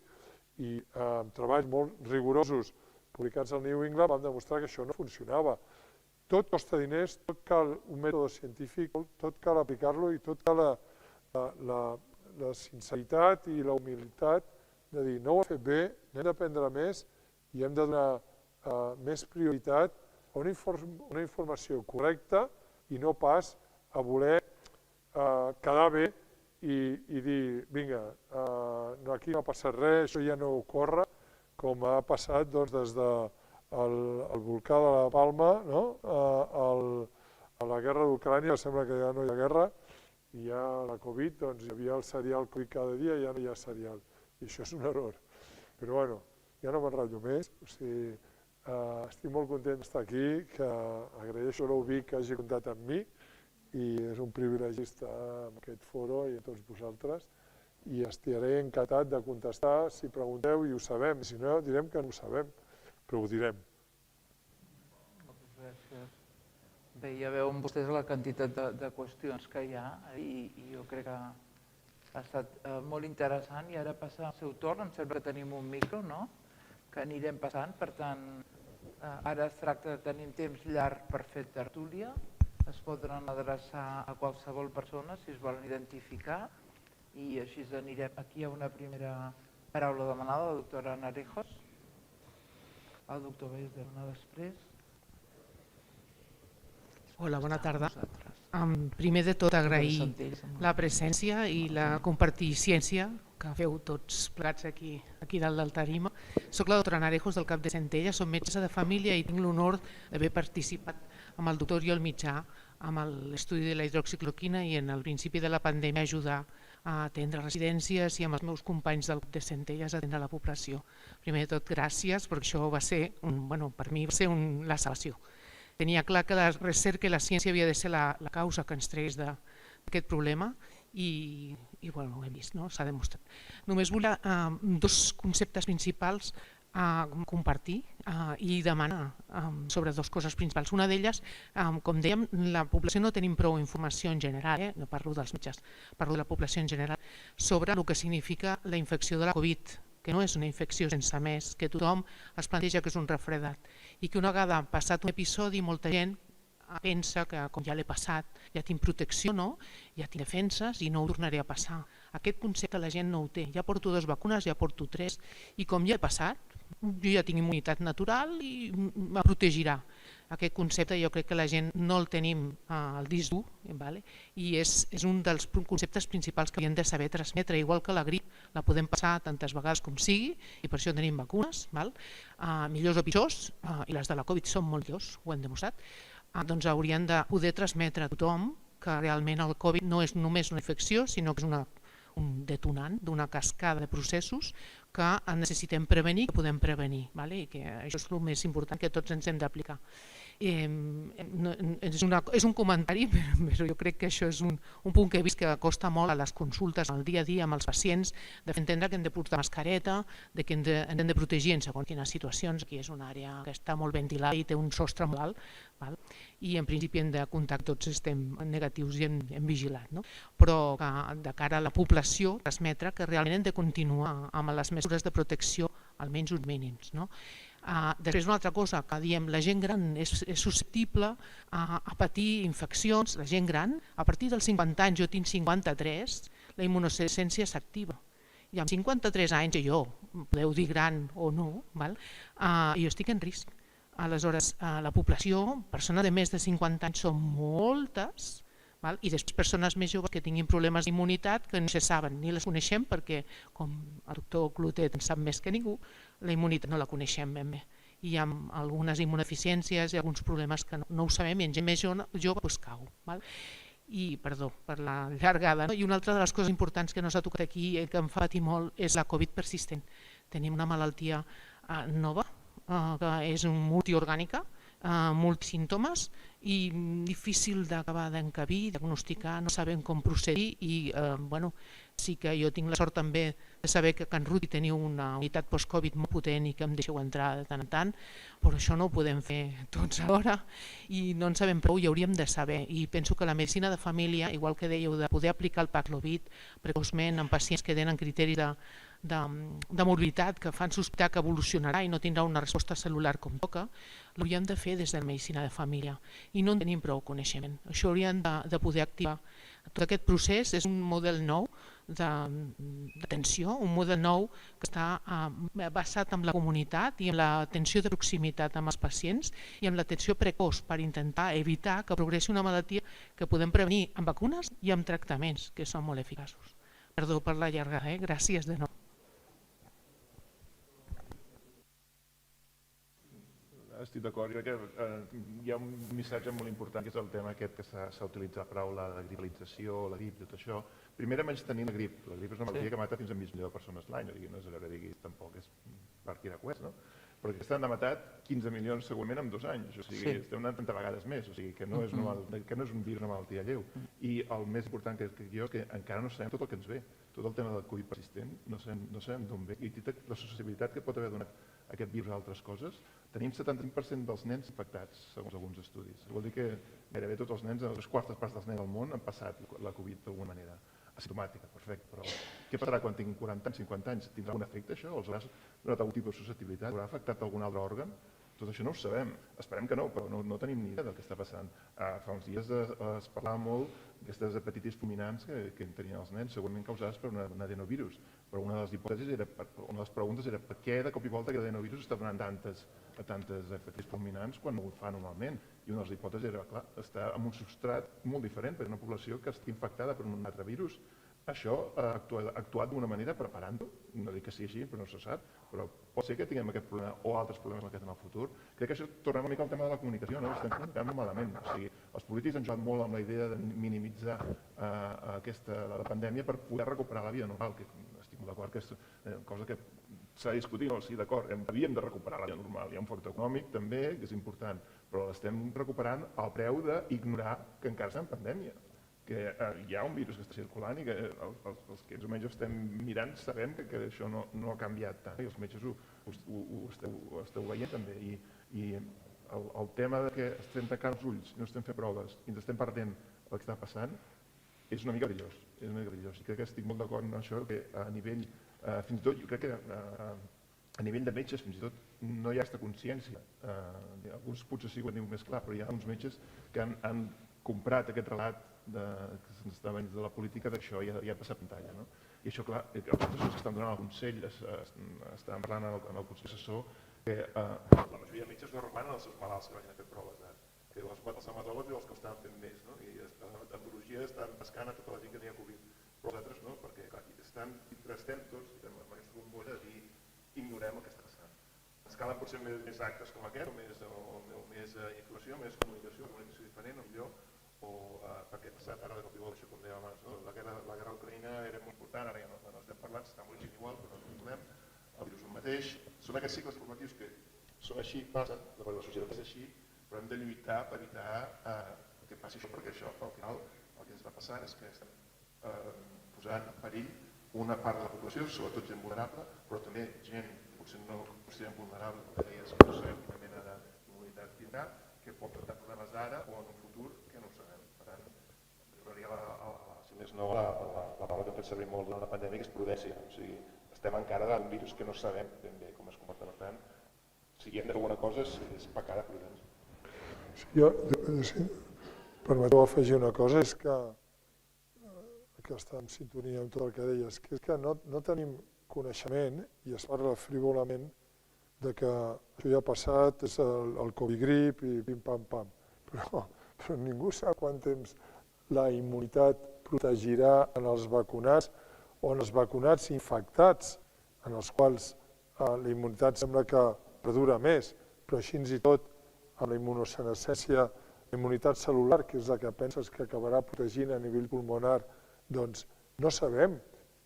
I amb treballs molt rigorosos publicats al New England vam demostrar que això no funcionava. Tot costa diners, tot cal un mètode científic, tot cal aplicar-lo i tot cal la sinceritat i la humilitat de dir no ho he fet bé, n'hem d'aprendre més i hem de donar més prioritat a una informació correcta i no pas a voler quedar bé i dir, vinga, aquí no ha passat res, això ja no ocorre, com ha passat des del volcà de la Palma, a la guerra d'Ucrània, sembla que ja no hi ha guerra, i hi ha la Covid, doncs hi havia el serial Covid cada dia i ja no hi ha serial. I això és un error. Però bueno, ja no m'enrotllo més, estic molt content d'estar aquí, que agraeixo a l'Ubic que hagi comptat amb mi, i és un privilegi estar en aquest foro i a tots vosaltres, i estaré encantat de contestar si pregunteu i ho sabem, si no direm que no ho sabem, però ho direm. Moltes gràcies. Bé, ja veuen vostès la quantitat de qüestions que hi ha i jo crec que ha estat molt interessant i ara passa el seu torn. Em sembla que tenim un micro, no?, que anirem passant. Per tant, ara es tracta de tenir temps llarg per fer tertúlia. Es podran adreçar a qualsevol persona si es volen identificar i així anirem. Aquí hi ha una primera paraula demanada, la doctora Narejos. El doctor Valls de donar després. Hola, bona tarda. Primer de tot agrair la presència i la compartir ciència que feu tots plegats aquí dalt del tarima. Soc la doctora Narejos del CAP de Centelles, som metge de família i tinc l'honor d'haver participat amb el doctor Oriol Mitjà amb l'estudi de la hidroxicloroquina i en el principi de la pandèmia ajudar a atendre residències i amb els meus companys del CAP de Centelles a atendre la població. Primer de tot, gràcies, perquè això va ser, per mi va ser la salvació. Tenia clar que la recerca i la ciència havia de ser la causa que ens tragués d'aquest problema i ho hem vist, s'ha demostrat. Només volia dos conceptes principals a compartir i demanar sobre dues coses principals. Una d'elles, com dèiem, la població no tenim prou informació en general, no parlo dels metges, parlo de la població en general, sobre el que significa la infecció de la Covid, que no és una infecció sense més, que tothom es planteja que és un refredat i que una vegada passat un episodi molta gent pensa que com ja l'he passat ja tinc protecció, ja tinc defenses i no ho tornaré a passar. Aquest concepte la gent no ho té, ja porto 2 vacunes, ja porto 3 i com ja he passat, jo ja tinc immunitat natural i me protegirà. Aquest concepte jo crec que la gent no el tenim al disc dur i és un dels conceptes principals que hauríem de saber transmetre, igual que la grip la podem passar tantes vegades com sigui i per això tenim vacunes, millors o pitjors, i les de la Covid són molt millors, ho hem demostrat, doncs haurien de poder transmetre a tothom que realment el Covid no és només una infecció, sinó que és un detonant d'una cascada de processos que necessitem prevenir, que podem prevenir, i que això és el més important que tots ens hem d'aplicar. És un comentari, però jo crec que això és un punt que he vist que costa molt a les consultes al dia a dia amb els pacients, de fer entendre que hem de portar mascareta, que ens hem de protegir en segons quines situacions. Aquí és una àrea que està molt ventilada i té un sostre molt alt, i en principi hem de comptar que tots estem negatius i hem vigilat, però de cara a la població transmetre que realment hem de continuar amb les mesures de protecció almenys uns mínims. Després una altra cosa que diem, la gent gran és susceptible a patir infeccions, la gent gran, a partir dels 50 anys, jo tinc 53, la immunosenescència s'activa. I amb 53 anys, jo, podeu dir gran o no, jo estic en risc. Aleshores, la població, persones de més de 50 anys són moltes, i després persones més joves que tinguin problemes d'immunitat que no se saben ni les coneixem perquè, com el doctor Clotet en sap més que ningú, la immunitat no la coneixem ben bé. Hi ha algunes immunodeficiències i alguns problemes que no ho sabem i en gent més jove cau. I, perdó per la llargada, i una altra de les coses importants que no s'ha tocat aquí i que em fa patir molt és la Covid persistent. Tenim una malaltia nova, que és multiorgànica, molts símptomes i difícil d'acabar d'encabir, diagnosticar, no sabem com procedir i sí que jo tinc la sort també de saber que a Can Ruti teniu una unitat post-Covid molt potent i que em deixeu entrar de tant en tant, però això no ho podem fer tots alhora i no en sabem prou i hauríem de saber. I penso que la medicina de família, igual que dèieu, de poder aplicar el Paxlovid precoçment en pacients que tenen criteris de morbiditat que fan sospitar que evolucionarà i no tindrà una resposta cel·lular com toca, l'hauríem de fer des de la medicina de família i no en tenim prou coneixement. Això hauríem de poder activar. Tot aquest procés és un model nou d'atenció, un model nou que està basat en la comunitat i en l'atenció de proximitat amb els pacients i en l'atenció precoç per intentar evitar que progressi una malaltia que podem prevenir amb vacunes i amb tractaments que són molt eficaços. Perdó per la llargada, gràcies de nou. Estic d'acord, crec que hi ha un missatge molt important que és el tema aquest que s'ha utilitzat la paraula de gripalització, la grip, tot això. Primer, menys tenir la grip. La grip és una malaltia que mata fins a mig milió de persones l'any, no és allò que diguis, tampoc és per tirar coets, no? Però aquest any ha matat 15 milions segurament en 2 anys, o sigui, estem anant 30 vegades més, o sigui, que no és un virus, una malaltia lleu. I el més important que jo és que encara no sabem tot el que ens ve. tot el tema del Covid persistent, no sabem d'on ve, i la susceptibilitat que pot haver donat aquest virus a altres coses. Tenim 75% dels nens infectats, segons alguns estudis. Vol dir que gairebé tots els nens, 3/4 dels nens del món, han passat la Covid d'alguna manera. Asimptomàtica, perfecte, però què passarà quan tinguin 40 anys, 50 anys? Tindrà un efecte això? Els haurà donat algun tipus de susceptibilitat? Haurà afectat algun altre òrgan? Tot això no ho sabem. Esperem que no, però no tenim ni idea del que està passant. Fa uns dies es parlava molt d'aquestes hepatitis fulminants que tenien els nens, segurament causades per un adenovirus. Però una de les hipòtesis una de les preguntes era per què de cop i volta aquest adenovirus està donant tantes hepatitis fulminants quan no ho fa normalment. I una de les hipòtesis era, clar, està en un substrat molt diferent per una població que està infectada per un altre virus. Això ha actuat d'una manera preparant-ho, no dic que sigui així, però no se sap, però pot ser que tinguem aquest problema o altres problemes en el futur. Crec que això tornem una mica al tema de la comunicació, no? Estem comunicant malament. O sigui, els polítics han jugat molt amb la idea de minimitzar la pandèmia per poder recuperar la vida normal, que estic molt d'acord que és cosa que s'ha discutit, no? Sí, d'acord, havíem de recuperar la vida normal. Hi ha un factor econòmic també, que és important, però l'estem recuperant al preu d'ignorar que encara estem en pandèmia, que hi ha un virus que està circulant i que els que més o menys estem mirant sabem que això no ha canviat tant, i els metges ho esteu veient també. I el tema de que estem tancant els ulls, no estem fent proves i ens estem perdent el que està passant és una mica perillós. I crec que estic molt d'acord amb això, que a nivell, fins i tot, jo crec que a nivell de metges fins i tot no hi ha aquesta consciència. Alguns potser sí que ho diuen més clar, però hi ha uns metges que han comprat aquest relat que se'ns està venint de la política d'això ja ha passat pantalla. I això, clar, els professors estan donant el consell, estan parlant en el consell assessor, que la majoria de metges no romanen els seus malalts que vagin a fer proves, que els hematòlegs i els que ho estan fent més, i l'endologia estan pescant a tota la gent que tenia Covid, però els altres no, perquè estem tots en aquesta bombolla de dir ignorem el que està passant. Ens calen potser més actes com aquest, o més informació, més comunicació diferent, o millor, perquè ha passat ara de cop i volta, això com dèiem abans, la guerra a Ucraïna era molt important, ara ja no estem parlant, s'està morint igual, però no ens volem, el virus el mateix, són aquests cicles informatius que són així, passen, la societat és així, però hem de lluitar per evitar que passi això, perquè això, al final, el que ens va passant és que estem posant en perill una part de la població, sobretot gent vulnerable, però també gent potser no considerem vulnerable, que deies que no sabem quina mena d'immunitat tindrà, que pot portar problemes d'ara o en un futur que no ho sabem. Per tant, si més no, la paraula que hem fet servir molt durant la pandèmia és prudència. O sigui, estem encara d'un virus que no sabem ben bé com es comporta. Per tant, si hem de fer alguna cosa és pecar de prudència. Jo, si permeteu afegir una cosa, és que està en sintonia amb tot el que deies, que és que no tenim coneixement, i es parla frívolament, de que això ja ha passat, és el Covid-grip i pim-pam-pam. Però ningú sap quant temps la immunitat protegirà en els vacunats o en els vacunats infectats, en els quals la immunitat sembla que perdura més, però així i tot amb la immunosenescència, la immunitat cel·lular, que és la que penses que acabarà protegint a nivell pulmonar, doncs no sabem.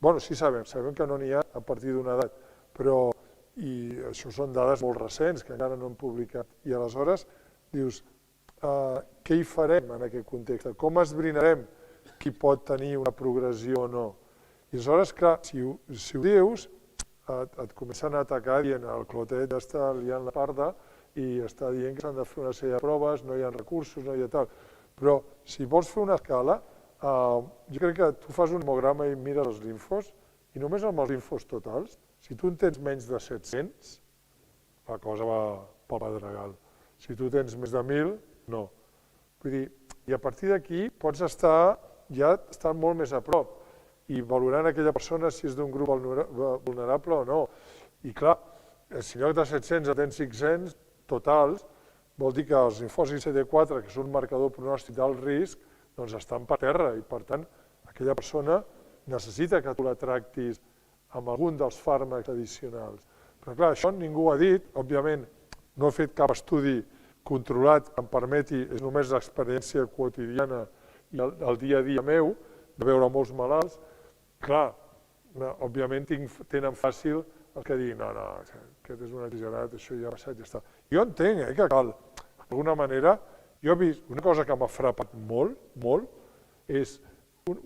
Bé, sí sabem que no n'hi ha a partir d'una edat, però i això són dades molt recents que encara no hem publicat. I aleshores dius, què hi farem en aquest context? Com esbrinarem qui pot tenir una progressió o no? I aleshores, clar, si ho dius, et comencen a atacar dient el Clotet ja està liant la parda i està dient que s'han de fer una sèrie de proves, no hi ha recursos, no hi ha tal. Però si vols fer una escala, jo crec que tu fas un hemograma i mires els linfos, i només amb els linfos totals, si tu en tens menys de 700, la cosa va pel pedregal. Si tu tens més de 1.000, no. Vull dir, i a partir d'aquí pots estar molt més a prop i valorant aquella persona si és d'un grup vulnerable o no. I clar, si en lloc de 700 tens 500 totals, vol dir que els linfòcits CD4, que són un marcador pronòstic d'alt risc, doncs estan per terra i, per tant, aquella persona necessita que tu la tractis amb algun dels fàrmacs addicionals. Però clar, això ningú ho ha dit, òbviament no he fet cap estudi controlat que em permeti, és només l'experiència quotidiana i el dia a dia meu, de veure molts malalts. Clar, òbviament tenen fàcil el que dir, no, aquest és un exagerat, això ja ha passat, ja està. Jo entenc que cal, d'alguna manera, jo he vist una cosa que m'ha frapat molt, és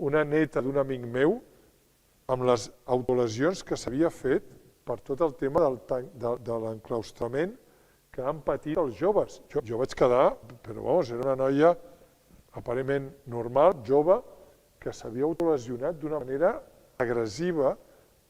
una neta d'un amic meu amb les autolesions que s'havia fet per tot el tema de l'enclaustrament que han patit els joves. Jo vaig quedar, però vamos, era una noia aparentment normal, jove, que s'havia autolesionat d'una manera agressiva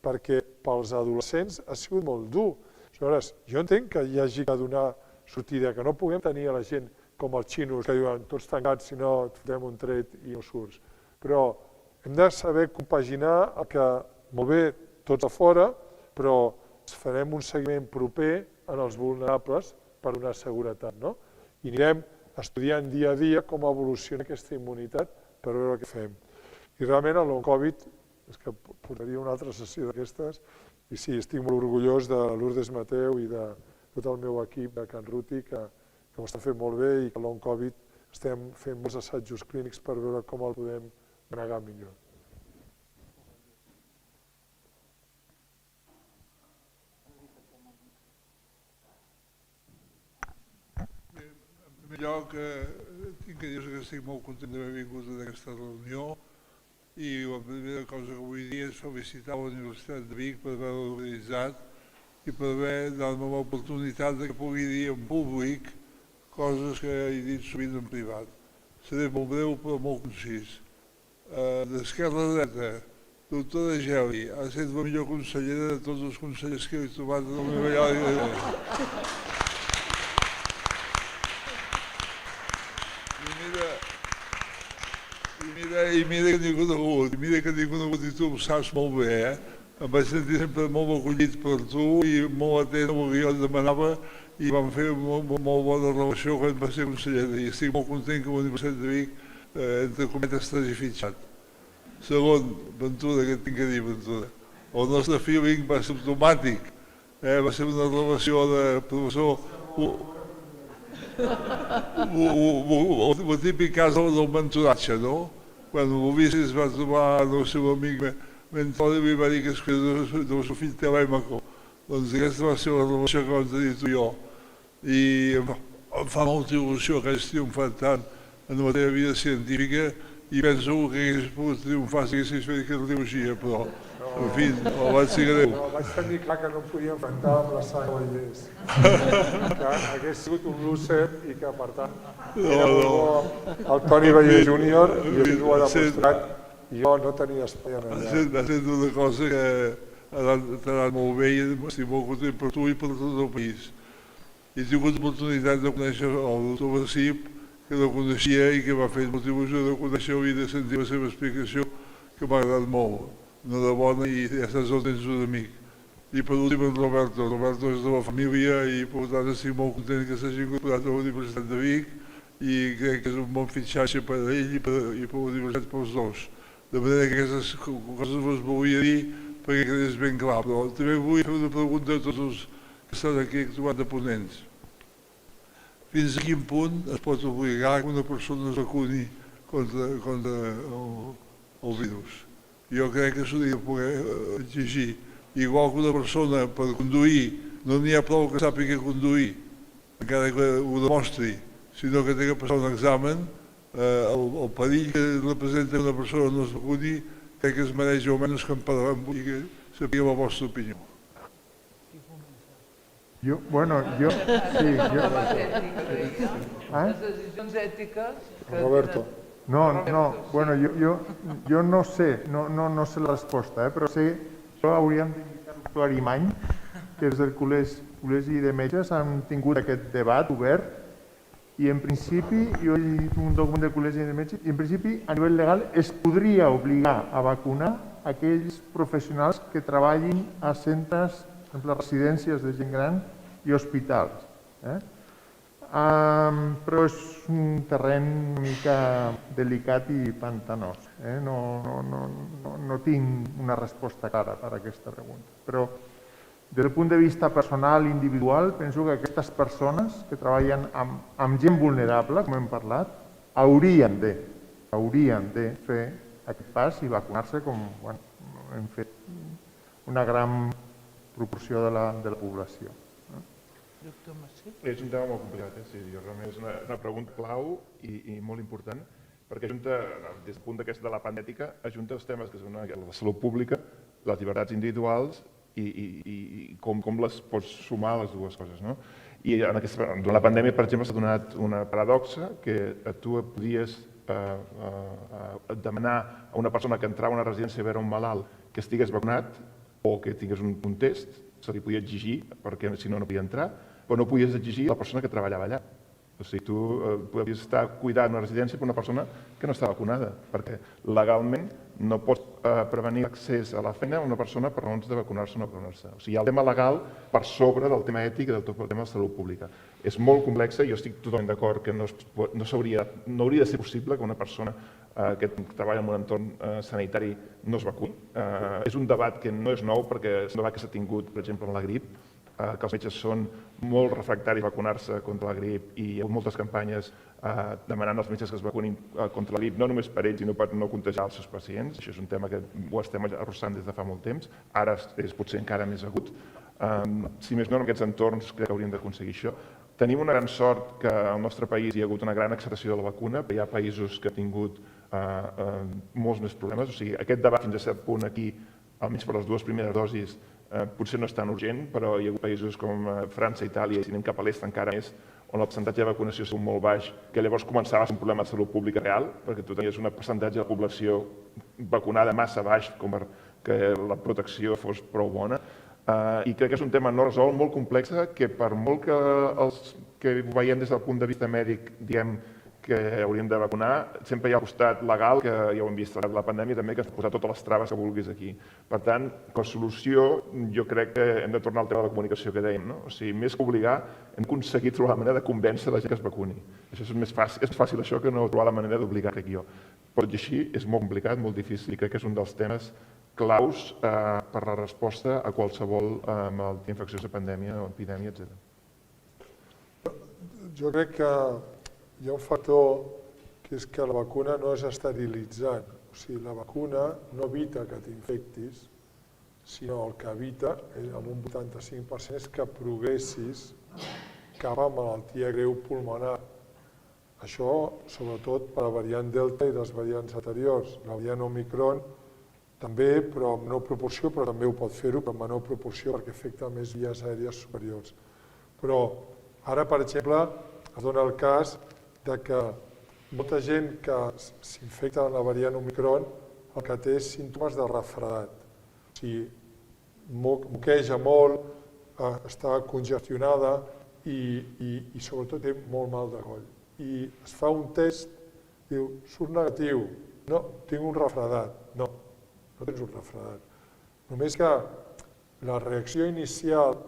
perquè pels adolescents ha sigut molt dur. Aleshores, jo entenc que hi hagi que donar sortida, que no puguem tenir a la gent com els xinos que diuen tots tancats, si no et fotem un tret i no surts. Però hem de saber compaginar que, molt bé, tots a fora, però farem un seguiment proper en els vulnerables per donar seguretat. I anirem estudiant dia a dia com evoluciona aquesta immunitat per veure què fem. I realment el long Covid, és que portaria una altra sessió d'aquestes, i sí, estic molt orgullós de Lourdes Mateu i de tot el meu equip de Can Ruti, que ho estan fent molt bé i que el long Covid estem fent molts assajos clínics per veure com el podem manegar millor. En primer lloc, tinc que dir que estic molt content d'haver vingut a aquesta reunió i la primera cosa que vull dir és felicitar la Universitat de Vic per haver-la organitzat i per haver donat-me l'oportunitat que pugui dir en públic coses que he dit sovint en privat. Seré molt breu però molt concís. D'esquerra a dreta, doctora Geli, ha estat la millor consellera de tots els consellers que he trobat en la meva llarga vida. I mira que n'he conegut, i tu ho saps molt bé, em vaig sentir sempre molt acollit per tu i molt atent al que jo et demanava i vam fer molt bona relació quan va ser consellera i estic molt content que la Universitat de Vic, entre cometes, t'hagi fitxat. Segon, Ventura, què tinc a dir, Ventura? El nostre feeling va ser automàtic, va ser una relació de professor... El típic cas del mentoratge, no? Quan l'Ulisses va trobar el seu amic mentor i li va dir que el seu fill Telèmaco. Doncs aquesta va ser la relació que vam tenir tu i jo. I em fa molta il·lusió que hagis triomfat tant en la teva vida científica i penso que hagués pogut triomfar si haguessis fet cardiologia, però, en fi, ho vaig ser greu. No, vaig tenir clar que no em podia enfrontar amb la sang Vallès. Que hagués sigut un loser i que, per tant, era molt bo el Toni Vallès Júnior i ell ho ha demostrat i jo no tenia espai en allà. Ha estat una cosa que t'ha anat molt bé i estic molt content per tu i per tot el país. He tingut l'oportunitat de conèixer el doctor Bassip, que no coneixia i que m'ha fet molta il·lusió de conèixer-ho i de sentir la seva explicació, que m'ha agradat molt. Una bona i ja saps on tens un amic. I per últim en Roberto. Roberto és de la família i per tant estic molt content que s'hagi incorporat a la Universitat de Vic i crec que és un bon fitxatge per a ell i per la Universitat pels dos. De manera que aquestes coses les volia dir perquè quedés ben clar. Però també vull fer una pregunta a tots els que estan aquí actuant de ponents. Fins a quin punt es pot obligar que una persona es vacuni contra el virus? Jo crec que s'hauria de poder exigir. Igual que una persona per conduir no n'hi ha prou que sàpiga conduir, encara que ho demostri, sinó que té que passar un examen, el perill que representa una persona no es vacuni, crec que es mereix almenys que en parlem i que sapiguem la vostra opinió. Sí, Les decisions ètiques... Roberto. Jo no sé, no sé la resposta, però sé que hauríem d'invitar el doctor Arimany, que és del Col·legi de Metges, han tingut aquest debat obert i en principi, jo he llegit un document del Col·legi de Metges, i en principi a nivell legal es podria obligar a vacunar aquells professionals que treballin a centres, per exemple, residències de gent gran i hospitals. Però és un terreny una mica delicat i pantanós. No tinc una resposta clara per a aquesta pregunta. Però des del punt de vista personal i individual, penso que aquestes persones que treballen amb gent vulnerable, com hem parlat, haurien de fer aquest pas i vacunar-se com hem fet una gran proporció de la població. És un tema molt complicat, sí, realment és una pregunta clau i molt important, perquè ajunta, des del punt de la pandèmica, ajunta els temes que són la salut pública les llibertats individuals i com les pots sumar les dues coses. No? I durant la pandèmia, per exemple, s'ha donat una paradoxa que tu podies demanar a una persona que entrava a una residència a veure un malalt que estigués vacunat o que tingués un test, se li podia exigir, perquè si no, no podia entrar, però no podies exigir a la persona que treballava allà. O sigui, tu podies estar cuidant una residència per una persona que no està vacunada, perquè legalment no pots prevenir l'accés a la feina a una persona per raons de vacunar-se o no vacunar-se. O sigui, hi ha el tema legal per sobre del tema ètic i del tema de salut pública. És molt complexa i jo estic totalment d'acord que no hauria de ser possible que una persona que treballa en un entorn sanitari no es vacuni. És un debat que no és nou perquè és un debat que s'ha tingut, per exemple, amb la grip, que els metges són molt refractaris a vacunar-se contra la grip i hi ha moltes campanyes demanant als metges que es vacunin contra la grip, no només per ells, sinó per no contagiar els seus pacients. Això és un tema que ho estem arrossant des de fa molt temps. Ara és potser encara més agut. Si més no, en aquests entorns crec que hauríem d'aconseguir això. Tenim una gran sort que al nostre país hi ha hagut una gran acceptació de la vacuna, però hi ha països que han tingut molts més problemes. O sigui, aquest debat fins a cert punt aquí, almenys per les dues primeres dosis, potser no és tan urgent, però hi ha hagut països com França, Itàlia, i si anem cap a l'est encara més, on el percentatge de vacunació és molt baix, que llavors començava a ser un problema de salut pública real, perquè tu tenies un percentatge de la població vacunada massa baix com perquè la protecció fos prou bona. I crec que és un tema no resolt, molt complex, que per molt que els que ho veiem des del punt de vista mèdic diguem que hauríem de vacunar, sempre hi ha el costat legal, que ja ho hem vist a la pandèmia també, que ens posa totes les traves que vulguis aquí. Per tant, com a solució, jo crec que hem de tornar al tema de la comunicació que dèiem. No? O sigui, més que obligar, hem aconseguit trobar la manera de convèncer la gent que es vacuni. Això és més fàcil això que no trobar la manera d'obligar, crec jo. Però així és molt complicat, molt difícil, i crec que és un dels temes claus per la resposta a qualsevol malaltia infecciosa, pandèmia o epidèmia, etc. Jo crec que hi ha un factor que és que la vacuna no és esterilitzant. O sigui, la vacuna no evita que t'infectis, sinó el que evita, amb un 85%, és que progressis cap a malaltia greu pulmonar. Això, sobretot, per la variant Delta i les variants anteriors. La variant Omicron també, però en menor proporció, però també ho pot fer-ho, però en menor proporció perquè afecta més vies aèries superiors. Però ara, per exemple, es dona el cas de que molta gent que s'infecta amb la variant Omicron el que té és símptomes de refredat. O sigui, moqueja molt, està congestionada i sobretot té molt mal de coll. I es fa un test, diu, surt negatiu, no, tinc un refredat. No, no tens un refredat. Només que la reacció inicial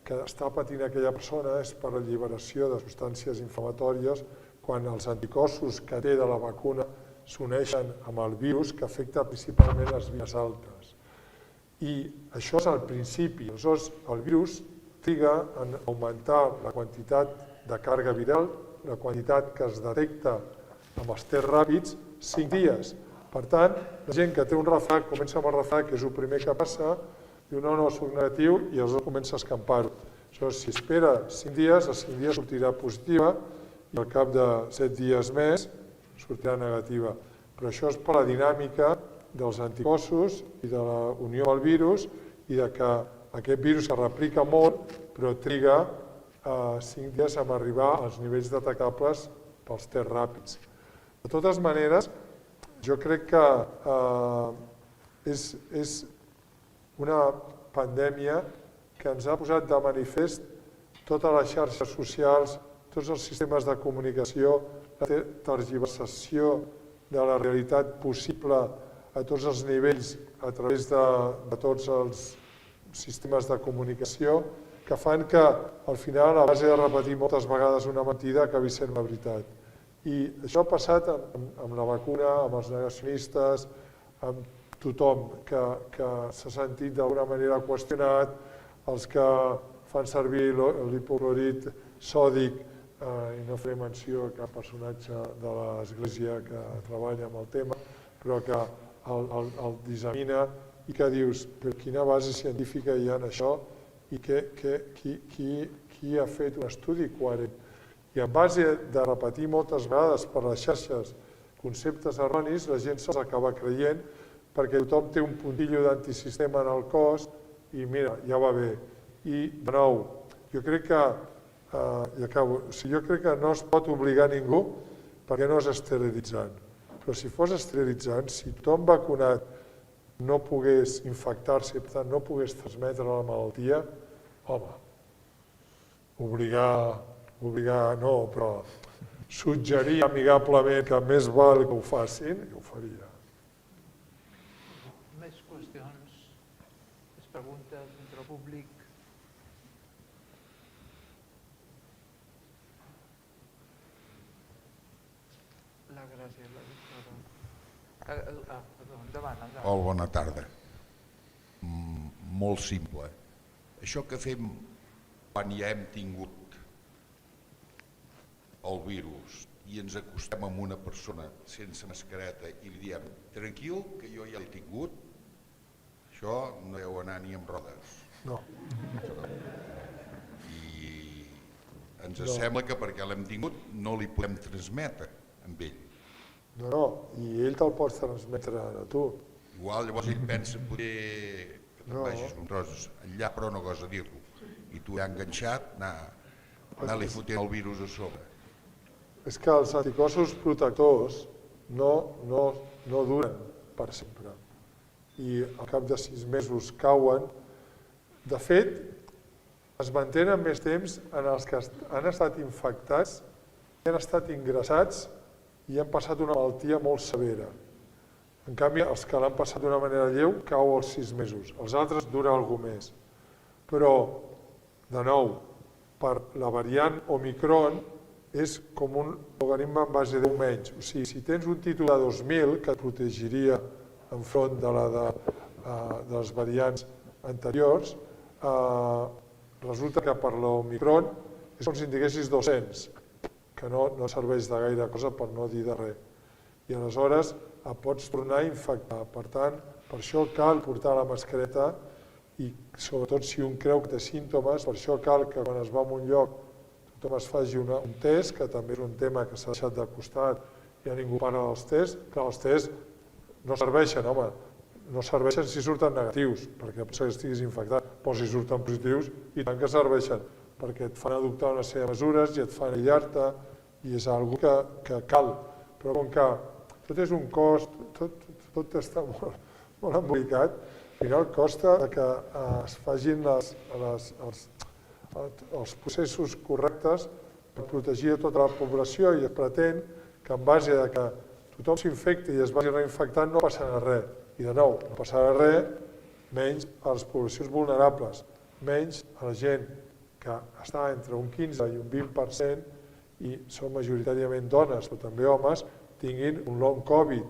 que està patint aquella persona és per alliberació de substàncies inflamatòries quan els anticossos que té de la vacuna s'uneixen amb el virus que afecta principalment les vies altes. I això és al principi. Aleshores, el virus triga en augmentar la quantitat de càrrega viral, la quantitat que es detecta amb els tests ràpids, 5 dies. Per tant, la gent que té un refredat, comença amb el refredat, que és el primer que passa, diu no, soc negatiu, i aleshores comença a escampar-ho. Aleshores, si espera 5 dies, als 5 dies sortirà positiva, i al cap de 7 dies més sortirà negativa. Però això és per la dinàmica dels anticossos i de la unió al virus i de que aquest virus es replica molt, però triga 5 dies a arribar als nivells detectables pels tests ràpids. De totes maneres, jo crec que és una pandèmia que ens ha posat de manifest totes les xarxes socials, tots els sistemes de comunicació, la tergiversació de la realitat possible a tots els nivells a través de tots els sistemes de comunicació que fan que al final, a base de repetir moltes vegades una mentida, acabi sent la veritat. I això ha passat amb la vacuna, amb els negacionistes, amb tothom que s'ha sentit d'alguna manera qüestionat, els que fan servir l'hipoclorit sòdic, i no faré menció a cap personatge de l'Església que treballa amb el tema, però que el dissemina i que dius, però quina base científica hi ha en això i qui ha fet un estudi coherent. I en base de repetir moltes vegades per les xarxes conceptes erronis, la gent se'ls acaba creient perquè tothom té un puntillo d'antisistema en el cos i mira, ja va bé. I de nou, jo crec que, i acabo, jo crec que no es pot obligar ningú perquè no és esterilitzant. Però si fos esterilitzant, si tothom vacunat no pogués infectar-se i per tant no pogués transmetre la malaltia, home, obligar no, però suggerir amigablement que més val que ho facin, i ho faria. Més qüestions, més preguntes entre el públic. La Gràcia, la doctora. Perdó, endavant. Hola, bona tarda. Molt simple. Això que fem quan ja hem tingut el virus i ens acostem amb una persona sense mascareta i li diem tranquil, que jo ja l'he tingut, això no deu anar ni amb rodes. No. I ens sembla que perquè l'hem tingut no li podem transmetre amb ell. No, i ell te'l pots transmetre a tu. Igual llavors ell pensa poder que te'n vagis un tros enllà però no gosa dir-lo. I tu ja enganxat anar-li fotent el virus a sobre. És que els anticossos protectors no duren per sempre. I al cap de 6 mesos cauen. De fet, es mantenen més temps en els que han estat infectats i han estat ingressats i han passat una malaltia molt severa. En canvi, els que l'han passat d'una manera lleu cau als 6 mesos. Els altres dura alguna més. Però, de nou, per la variant Omicron és com un organisme en base 10 menys. O sigui, si tens un títol de 2000 que et protegiria enfront de les variants anteriors, resulta que per l'Omicron és com si en diguessis 200, que no serveix de gaire cosa per no dir de res. I aleshores et pots tornar a infectar. Per tant, per això cal portar la mascareta i sobretot si un creu que té símptomes, per això cal que quan es va a un lloc tothom es faci un test, que també és un tema que s'ha deixat de costat, ja ningú parla dels tests, que els tests no serveixen, home, no serveixen si surten negatius, perquè pot ser que estiguis infectat, però si surten positius i tant que serveixen, perquè et fan adoptar una sèrie de mesures i et fan aïllar-te i és una cosa que cal. Però com que tot és un cost, tot està molt embolicat, al final costa que es facin els processos correctes per protegir tota la població i es pretén que en base a que tothom s'infecti i es vagi reinfectant no passarà res. I de nou, no passarà res menys a les poblacions vulnerables, menys a la gent que està entre un 15 i un 20% i són majoritàriament dones, però també homes, tinguin un long Covid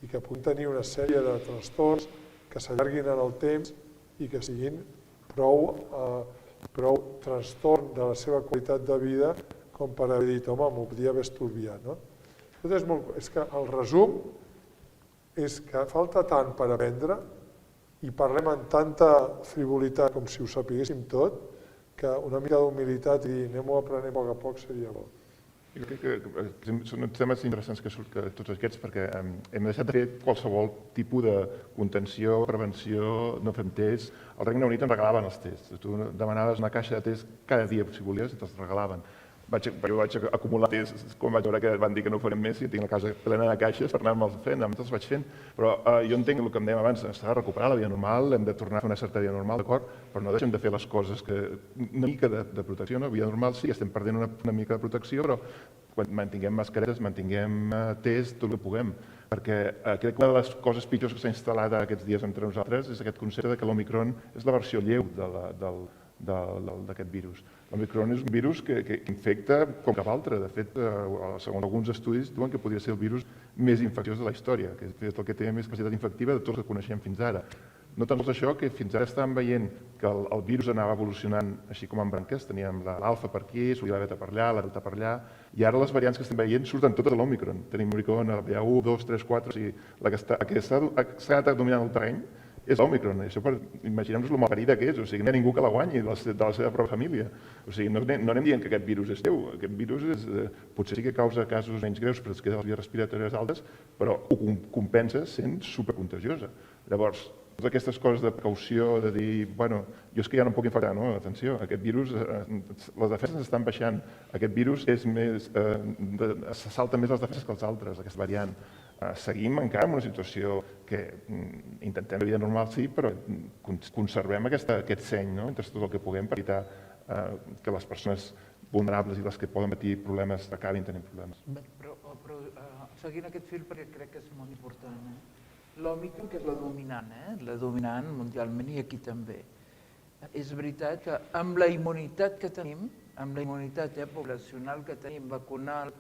i que puguin tenir una sèrie de trastorns que s'allarguin en el temps i que siguin prou trastorn de la seva qualitat de vida com per haver dit, home, m'ho podia haver estalviat. És que el resum és que falta tant per aprendre i parlem amb tanta frivolitat com si ho sapiguéssim tot, que una mica d'humilitat i anem-ho aprenent a poc a poc seria bo. Jo crec que són temes interessants que surten tots aquests perquè hem deixat de fer qualsevol tipus de contenció, prevenció, no fem tests. Al Regne Unit ens regalaven els tests. Tu demanaves una caixa de tests cada dia, si volies, i te'ls regalaven. Jo vaig acumular tests quan vaig veure que van dir que no ho farem més i tinc la casa plena de caixes per anar-me'ls fent, els vaig fent. Però jo entenc el que em dèiem abans, s'ha de recuperar la vida normal, hem de tornar a fer una certa vida normal, d'acord? Però no deixem de fer les coses que... Una mica de protecció, no? Vida normal sí, estem perdent una mica de protecció, però quan mantinguem mascaretes, mantinguem tests, tot el que puguem. Perquè crec que una de les coses pitjors que s'ha instal·lat aquests dies entre nosaltres és aquest concepte que l'Omicron és la versió lleu d'aquest virus. L'Omicron és un virus que infecta com cap altre. De fet, segons alguns estudis, diuen que podria ser el virus més infecciós de la història, que és el que té més capacitat infectiva de tots els que coneixem fins ara. No tant sols això, que fins ara estàvem veient que el virus anava evolucionant així com en branques, teníem l'alfa per aquí, sortia la beta per allà, la delta per allà, i ara les variants que estem veient surten totes de l'Omicron. Tenim Omicron, la BA1, 2, 3, 4, o sigui, la que s'ha anat dominant el terreny és l'Òmicron. Imaginem-nos lo malparida que és, o sigui, no hi ha ningú que la guanyi de la seva pròpia família. O sigui, no anem dient que aquest virus és teu, aquest virus potser sí que causa casos menys greus perquè es queda les vies respiratòries altes, però ho compensa sent supercontagiosa. Llavors, totes aquestes coses de precaució, de dir, bueno, jo és que ja no em puc infectar, no? Atenció, aquest virus, les defenses estan baixant, aquest virus se salta més les defenses que els altres, aquesta variant. Seguim encara en una situació que intentem la vida normal, sí, però conservem aquest seny, no?, entre tot el que puguem per evitar que les persones vulnerables i les que poden patir problemes acabin tenint problemes. Però seguint aquest fil, perquè crec que és molt important, l'Òmicron, que és la dominant mundialment i aquí també. És veritat que amb la immunitat que tenim, amb la immunitat poblacional que tenim, vacunal,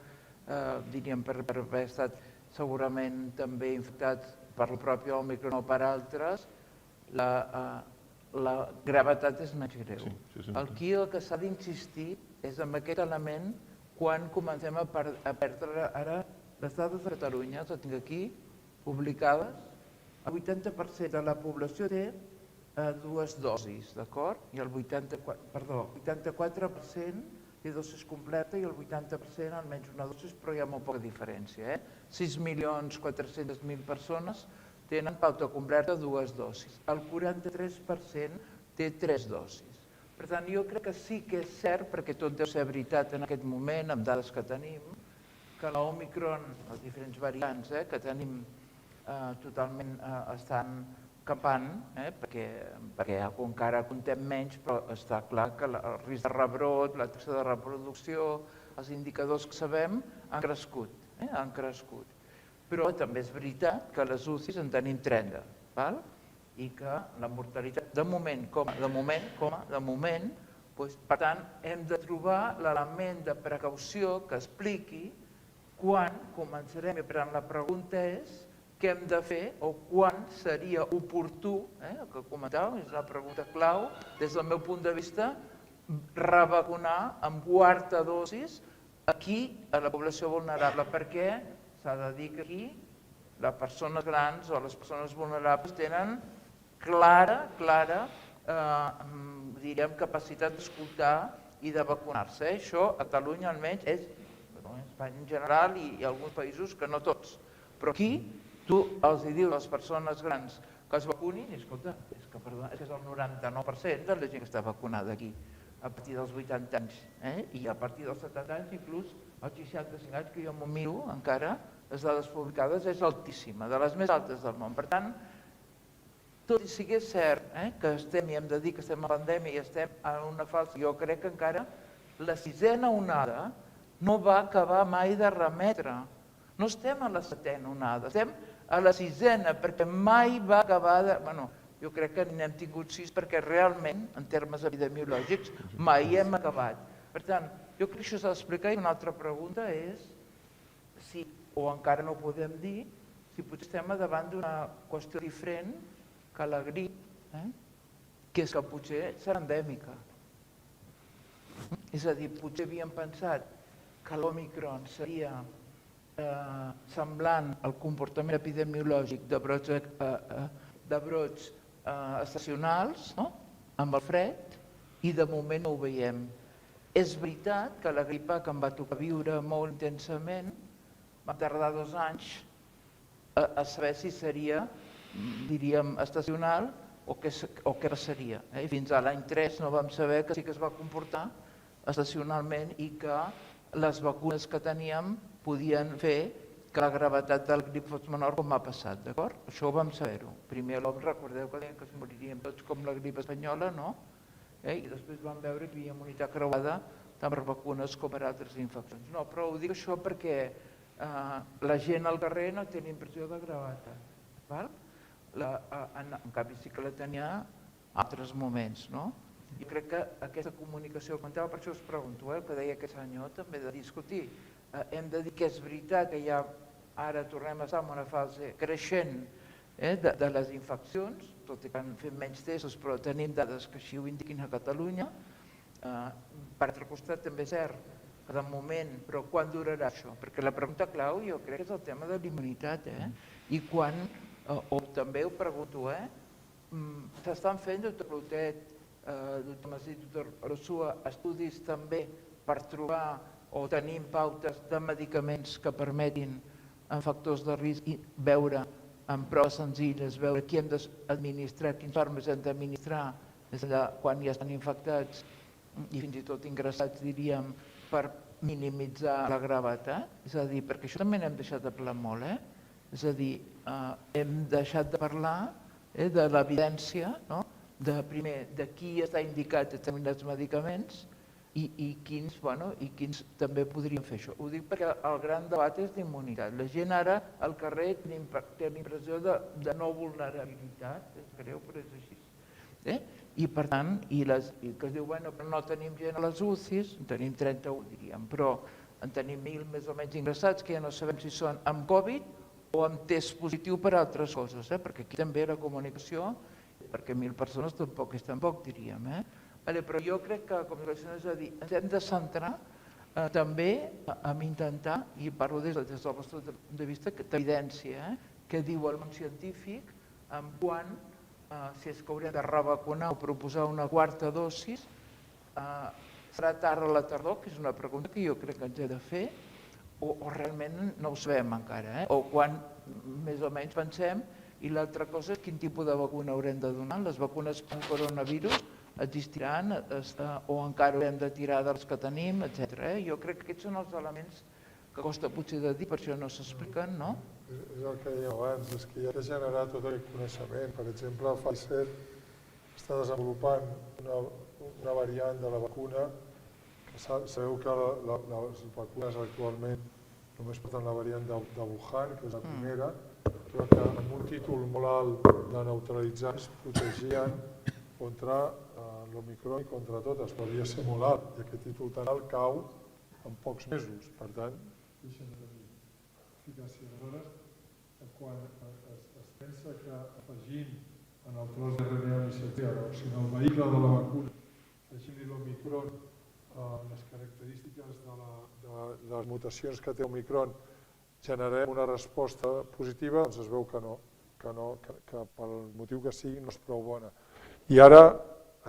diríem per haver estat segurament també infectats per la pròpia Òmicron o per altres, la gravetat és menys greu. Aquí el que s'ha d'insistir és en aquest element quan comencem a perdre ara les dades de Catalunya, les tinc aquí, publicades, el 80% de la població té dues dosis, d'acord? I el 84% té dosis completa i el 80% almenys una dosis, però hi ha molt poca diferència. 6.400.000 persones tenen pauta completa dues dosis. El 43% té tres dosis. Per tant, jo crec que sí que és cert, perquè tot deu ser veritat en aquest moment, amb dades que tenim, que l'Òmicron, les diferents variants que tenim totalment estan campant, perquè encara contem menys, però està clar que el risc de rebrot, la taxa de reproducció, els indicadors que sabem han crescut. Però també és veritat que les UCIs en tenim 30, i que la mortalitat, de moment, per tant, hem de trobar l'element de precaució que expliqui quan començarem, i per tant la pregunta és què hem de fer o quan seria oportú, el que comentàvem, és una pregunta clau, des del meu punt de vista, revacunar amb quarta dosis aquí a la població vulnerable, perquè s'ha de dir que aquí les persones grans o les persones vulnerables tenen clara, diríem, capacitat d'escoltar i de vacunar-se. Això a Catalunya almenys és, a Espanya en general i alguns països que no tots, però aquí tu els dius a les persones grans que es vacunin i escolta, és que és el 99% de la gent que està vacunada aquí a partir dels 80 anys i a partir dels 70 anys, inclús als 65 anys, que jo m'ho miro encara, les dades publicades és altíssima, de les més altes del món. Per tant, tot i si és cert que estem, i hem de dir que estem en pandèmia i estem en una fase, jo crec que encara la sisena onada no va acabar mai de remetre. No estem a la setena onada, estem a la sisena, perquè mai va acabar de... Jo crec que n'hem tingut 6 perquè realment, en termes epidemiològics, mai hem acabat. Per tant, jo crec que això s'ha d'explicar i una altra pregunta és si, o encara no ho podem dir, si potser estem davant d'una qüestió diferent que la grip, que és que potser serà endèmica. És a dir, potser havíem pensat que l'Òmicron seria semblant al comportament epidemiològic de brots estacionals, amb el fred, i de moment no ho veiem. És veritat que la grip A, que em va tocar viure molt intensament, va tardar 2 anys a saber si seria, diríem, estacional o què seria. Fins a l'any 3 no vam saber que sí que es va comportar estacionalment i que les vacunes que teníem podien fer que la gravetat del grip fos menor com ha passat, d'acord? Això ho vam saber-ho. Primer recordeu que deien que es moriríem tots com la grip espanyola, no? I després vam veure que hi havia immunitat creuada tant per vacunes com per altres infeccions. No, però ho dic això perquè la gent al carrer no té la impressió de gravetat. En canvi sí que la tenia en altres moments, no? Jo crec que aquesta comunicació que comentava, per això us pregunto, el que deia aquest senyor, també de discutir. Hem de dir que és veritat que ja ara tornem a estar en una fase creixent de les infeccions, tot i que han fet menys tests, però tenim dades que així ho indiquin a Catalunya. Per altre costat, també és cert que de moment, però quan durarà això? Perquè la pregunta clau jo crec que és el tema de la immunitat. I quan, o també ho pregunto, s'estan fent, doctor Clotet, doctor Masí, doctor Rosua, estudis també per trobar o tenim pautes de medicaments que permetin en factors de risc i veure en proves senzilles, veure qui hem d'administrar, quins fàrmacs hem d'administrar des de quan ja estan infectats i fins i tot ingressats, diríem, per minimitzar la gravetat. És a dir, perquè això també n'hem deixat de parlar molt, És a dir, hem deixat de parlar de l'evidència, primer, de qui està indicat determinats medicaments i quins també podrien fer això. Ho dic perquè el gran debat és d'immunitat. La gent ara al carrer té la impressió de no vulnerabilitat, és greu però és així. I per tant, que es diu, però no tenim gent a les UCIs, en tenim 31 diríem, però en tenim 1.000 més o menys ingressats que ja no sabem si són amb Covid o amb test positiu per altres coses, perquè aquí també la comunicació, perquè 1.000 persones tampoc és tampoc, diríem. Però jo crec que, com és a dir, ens hem de centrar també en intentar, i parlo des del nostre punt de vista, d'evidència, que diu el món científic en quant, si és que haurem de revacunar o proposar una quarta dosis, serà tard a la tardor, que és una pregunta que jo crec que ens he de fer, o realment no ho sabem encara, o quan més o menys pensem, i l'altra cosa és quin tipus de vacuna haurem de donar. Les vacunes per coronavirus existiran o encara haurem de tirar dels que tenim, etc. Jo crec que aquests són els elements que costa potser de dir, per això no s'expliquen, no? És el que dèiem abans, és que ja ha generat tot aquest coneixement. Per exemple, Pfizer està desenvolupant una variant de la vacuna, que sabeu que les vacunes actualment només porten la variant de Wuhan, que és la primera, però que amb un títol molt alt de neutralitzants protegien contra l'Omicron i contra totes, però havia de ser molt alt, i aquest títol tan alt cau en pocs mesos. Per tant, deixen de tenir eficàcia. Aleshores, quan es pensa que afegint en el tros de RNA iniciativa, o sigui, en el vehicle de la vacuna, afegint-hi l'Omicron, les característiques de les mutacions que té Omicron, generem una resposta positiva, doncs es veu que no, que pel motiu que sigui no és prou bona. I ara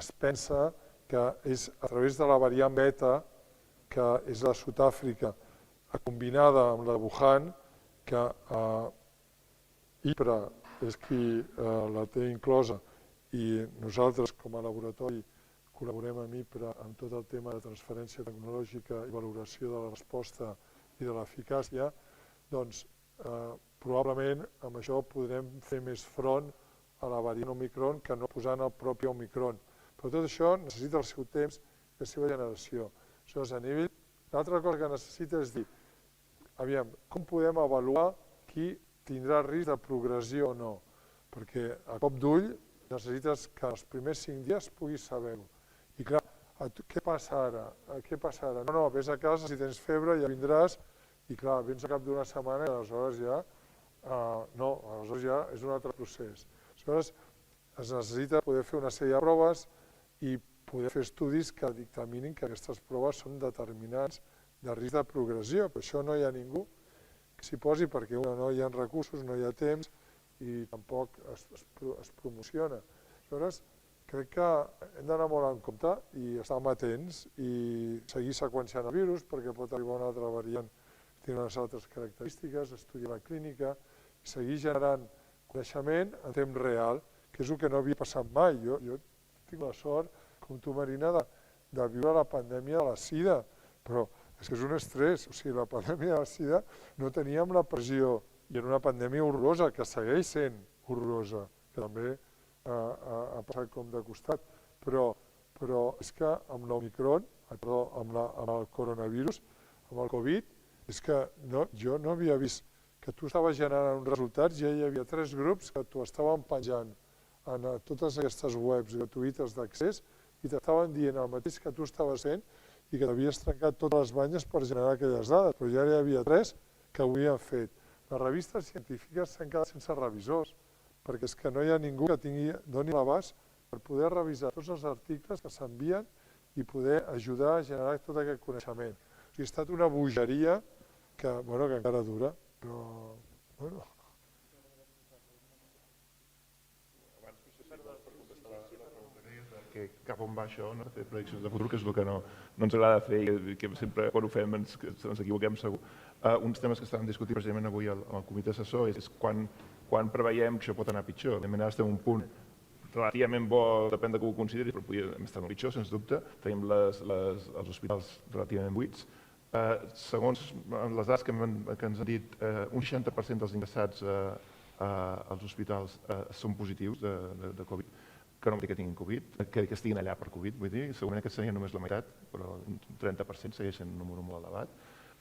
es pensa que és a través de la variant beta, que és la de Sud-àfrica, combinada amb la de Wuhan, que IPRA és qui la té inclosa i nosaltres com a laboratori col·laborem amb IPRA en tot el tema de transferència tecnològica i valoració de la resposta i de l'eficàcia, doncs probablement amb això podrem fer més front a la variant Omicron que no posant el propi Omicron. Però tot això necessita el seu temps i la seva generació. Això és a nivell. L'altra cosa que necessita és dir, aviam, com podem avaluar qui tindrà risc de progressió o no? Perquè a cop d'ull necessites que els primers 5 dies puguis saber-ho. I clar, què passa ara? No, vés a casa, si tens febre ja vindràs, i clar, vens al cap d'una setmana i aleshores ja és un altre procés. Aleshores, es necessita poder fer una sèrie de proves i poder fer estudis que dictaminin que aquestes proves són determinants de risc de progressió. Per això no hi ha ningú que s'hi posi perquè no hi ha recursos, no hi ha temps i tampoc es promociona. Aleshores, crec que hem d'anar molt en compte i estar atents i seguir seqüenciant el virus perquè pot arribar una altra variant que té unes altres característiques, estudiar la clínica i seguir generant coneixement en temps real, que és el que no havia passat mai. Jo tinc la sort, com tu, Marina, de viure la pandèmia de la sida, però és que és un estrès. O sigui, la pandèmia de la sida no teníem la pressió i era una pandèmia horrorosa, que segueix sent horrorosa, que també ha passat com de costat, però és que amb l'Omicron, amb el coronavirus, amb el Covid, és que jo no havia vist que tu estaves generant uns resultats, ja hi havia 3 grups que t'ho estaven penjant en totes aquestes webs gratuïtes d'accés i t'estaven dient el mateix que tu estaves fent i que t'havies trencat totes les banyes per generar aquelles dades, però ja hi havia 3 que ho havien fet. Les revistes científiques s'han quedat sense revisors, perquè és que no hi ha ningú que doni l'abast per poder revisar tots els articles que s'envien i poder ajudar a generar tot aquest coneixement. O sigui, ha estat una bogeria que encara dura, però... cap on va això, no? Fer prediccions de futur, que és el que no ens agrada fer i que sempre quan ho fem ens equivoquem segur. Uns temes que estàvem discutint precisament avui al comitè assessor és quan preveiem que això pot anar pitjor. Evidentment ara estem en un punt relativament bo, depèn de com ho consideris, però podria estar molt pitjor, sens dubte. Tenim els hospitals relativament buits. Segons les dades que ens han dit, un 60% dels ingressats als hospitals són positius de Covid, que no vol dir que tinguin Covid, que estiguin allà per Covid, vull dir, segurament que seria només la meitat, però un 30% segueix sent un número molt elevat.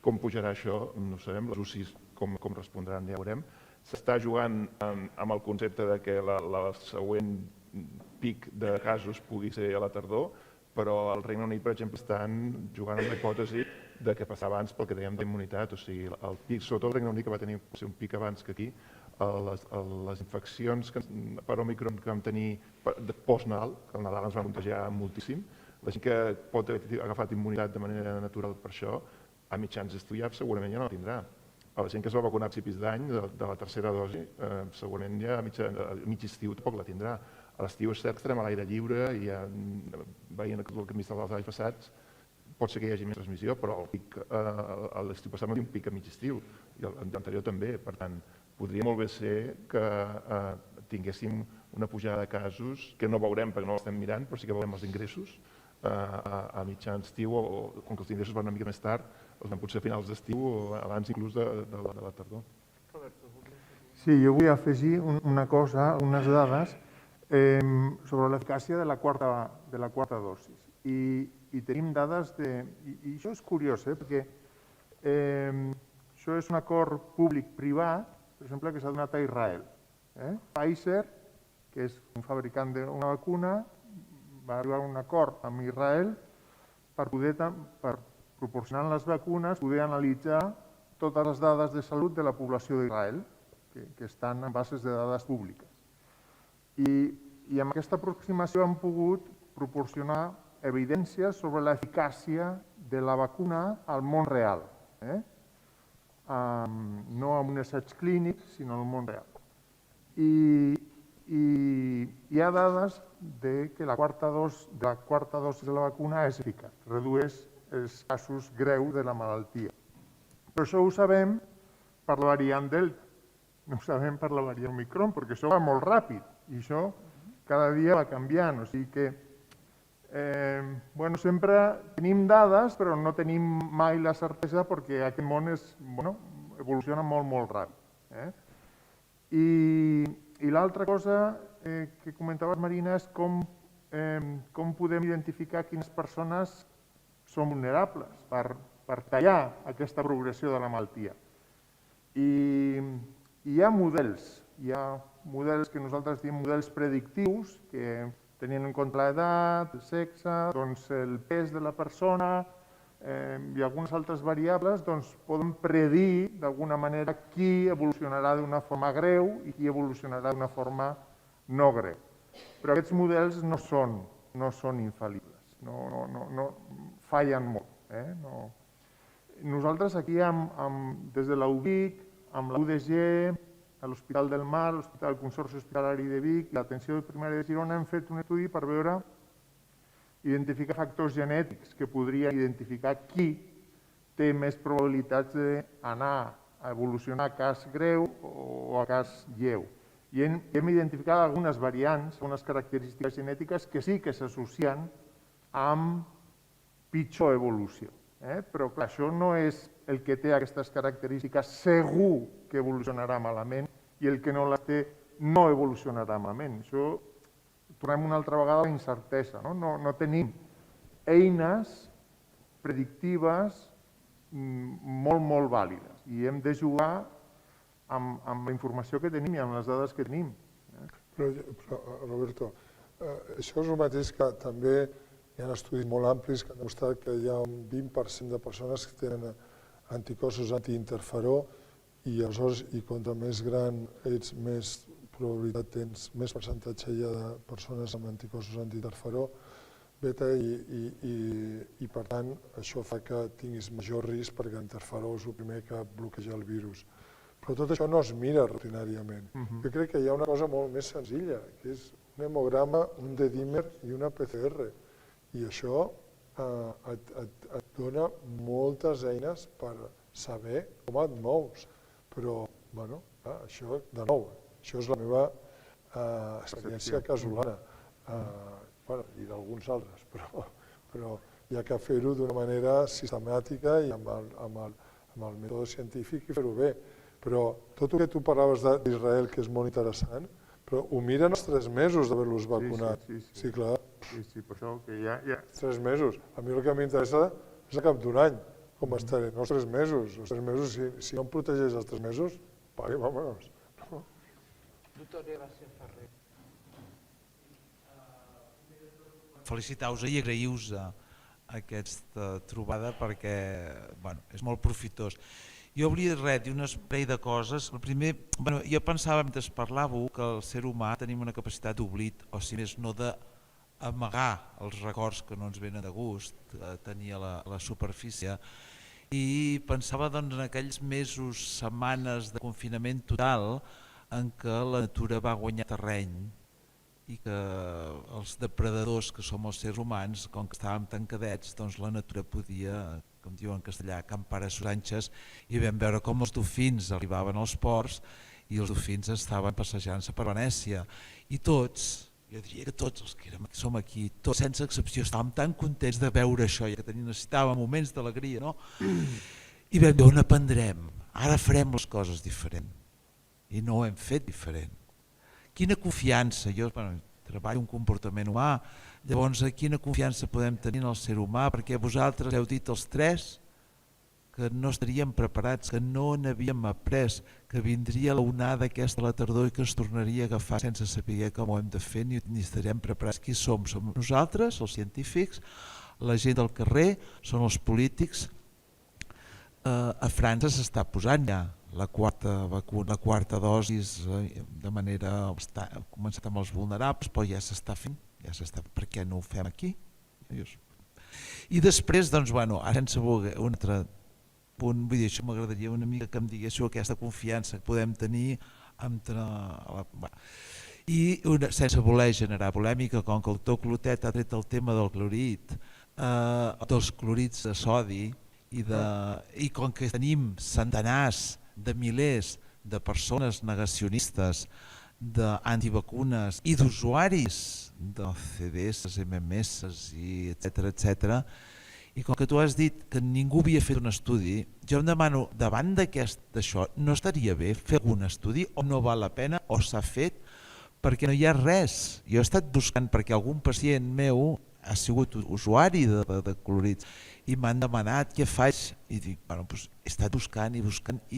Com pujarà això, no ho sabem, les UCIs com respondran ja ho veurem. S'està jugant amb el concepte de que la següent pic de casos pugui ser a la tardor, però al Regne Unit, per exemple, estan jugant amb la hipòtesi de què passava abans pel que dèiem d'immunitat, o sigui, el pic, sobretot el Regne Unit, que va tenir un pic abans que aquí, les infeccions per Omicron que vam tenir post-Nadal, que al Nadal ens van contagiar moltíssim, la gent que pot haver agafat immunitat de manera natural per això, a mitjans d'estiu ja segurament ja no la tindrà. A la gent que es va vacunar a principis d'any de la tercera dosi, segurament ja a mig estiu tampoc la tindrà. A l'estiu és cert que estarem a l'aire lliure i ja veient el que hem vist els anys passats, pot ser que hi hagi més transmissió, però l'estiu passat no hi ha un pic a mig estiu i l'anterior també. Per tant, podria molt bé ser que tinguéssim una pujada de casos que no veurem perquè no l'estem mirant, però sí que veurem els ingressos a mitjan estiu o com que els ingressos van una mica més tard, els van potser a finals d'estiu o abans inclús de la tardor. Sí, jo vull afegir una cosa, unes dades sobre l'eficàcia de la quarta dosis. I tenim dades i això és curiós, perquè això és un acord públic-privat, per exemple, que s'ha donat a Israel. Pfizer, que és un fabricant d'una vacuna, va arribar a un acord amb Israel per proporcionar les vacunes, poder analitzar totes les dades de salut de la població d'Israel, que estan en bases de dades públiques. I amb aquesta aproximació hem pogut proporcionar evidències sobre l'eficàcia de la vacuna al món real. No en un assaig clínic, sinó al món real. I hi ha dades que la quarta dosi de la vacuna és eficaç, redueix els casos greus de la malaltia. Però això ho sabem per la variant Delta, no ho sabem per la variant Omicron, perquè això va molt ràpid i això cada dia va canviant. O sigui que sempre tenim dades, però no tenim mai la certesa perquè aquest món evoluciona molt, molt ràpid. I l'altra cosa que comentaves, Marina, és com podem identificar quines persones són vulnerables per tallar aquesta progressió de la malaltia. I hi ha models que nosaltres diem models predictius, que tenint en compte l'edat, el sexe, el pes de la persona i algunes altres variables, poden predir d'alguna manera qui evolucionarà d'una forma greu i qui evolucionarà d'una forma no greu. Però aquests models no són infal·libles, fallen molt. Nosaltres aquí, des de la UVIC, amb la UDG, a l'Hospital del Mar, el Consorci Hospitalari de Vic i l'Atenció Primària de Girona hem fet un estudi per veure, identificar factors genètics que podrien identificar qui té més probabilitats d'anar a evolucionar a cas greu o a cas lleu. I hem identificat algunes variants, algunes característiques genètiques que sí que s'associen amb pitjor evolució. Però clar, això no és el que té aquestes característiques segur que evolucionarà malament i el que no les té no evolucionarà malament. Això tornem una altra vegada a la incertesa. No tenim eines predictives molt, molt vàlides i hem de jugar amb la informació que tenim i amb les dades que tenim. Però Roberto, això és el mateix que també hi ha estudis molt amplis que han demostrat que hi ha un 20% de persones que tenen anticossos antiinterferó i aleshores, i contra més gran ets, més probabilitat tens, més percentatge hi ha de persones amb anticossos antiinterferó beta i per tant això fa que tinguis major risc perquè l'interferó és el primer que bloqueja el virus. Però tot això no es mira rutinàriament. Jo crec que hi ha una cosa molt més senzilla, que és un hemograma, un D-dímer i una PCR. I això et dona moltes eines per saber com et mous. Però, bueno, això, de nou, això és la meva experiència casolana, i d'alguns altres, però hi ha que fer-ho d'una manera sistemàtica i amb el mètode científic i fer-ho bé. Però tot el que tu parlaves d'Israel, que és molt interessant, però ho miren els 3 mesos d'haver-los vacunat. Sí, clar. Sí, per això que ja... 3 mesos. A mi el que m'interessa és a cap d'un any, com estaré, no els 3 mesos. Els 3 mesos, si no em protegeix els 3 mesos, vámonos. Doctor Gràcia Ferrer. Felicitar-vos i agrair-vos aquesta trobada perquè és molt profitós. Jo volia dir un parell de coses. El primer, jo pensava mentre parlàveu que el ser humà tenim una capacitat d'oblit, o si més no d'amagar els records que no ens venen de gust, tenir a la superfície, i pensava en aquells mesos, setmanes de confinament total en què la natura va guanyar terreny i que els depredadors, que som els sers humans, com que estàvem tancadets, doncs la natura podia, com diuen en castellà, campar a sus anxes, i vam veure com els dofins arribaven als ports i els dofins estaven passejant-se per Venècia. I tots, jo diria que tots els que som aquí, tots sense excepció, estàvem tan contents de veure això, ja que necessitàvem moments d'alegria, no? I vam dir, on aprendrem? Ara farem les coses diferent. I no ho hem fet diferent. Quina confiança, jo treballo un comportament humà, llavors quina confiança podem tenir en el ser humà, perquè vosaltres heu dit els 3 que no estaríem preparats, que no n'havíem après, que vindria l'onada aquesta a la tardor i que ens tornaria a agafar sense saber com ho hem de fer ni estarem preparats. Qui som? Som nosaltres, els científics, la gent del carrer, són els polítics. A França s'està posant ja la quarta dosis de manera... Ha començat amb els vulnerables, però ja s'està fent. Per què no ho fem aquí? I després, sense voler un altre punt, vull dir, això m'agradaria una mica que em diguéssiu aquesta confiança que podem tenir i sense voler generar polèmica, com que el doctor Clotet ha tret el tema del clorid, dels clorits de sodi, i com que tenim centenars de milers de persones negacionistes, d'antivacunes i d'usuaris de CDS, MMS, etc. I com que tu has dit que ningú havia fet un estudi, jo em demano, davant d'això, no estaria bé fer algun estudi o no val la pena o s'ha fet? Perquè no hi ha res. Jo he estat buscant perquè algun pacient meu ha sigut usuari de clorits i m'han demanat què faig i dic, he estat buscant i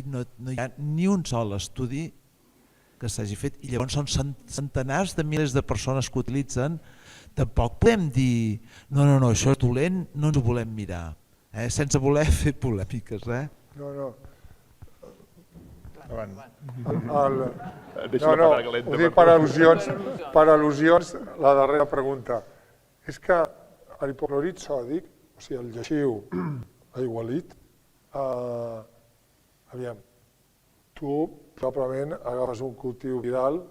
no hi ha ni un sol estudi que s'hagi fet i llavors són centenars de milers de persones que utilitzen. Tampoc podem dir no, això és dolent, no ens ho volem mirar, sense voler fer polèmiques. No. Avant. Ho dic per al·lusions, la darrera pregunta. És que l'hipoclorit sòdic, o sigui, el lleixiu aigualit, aviam, tu probablement agafes un cultiu viral,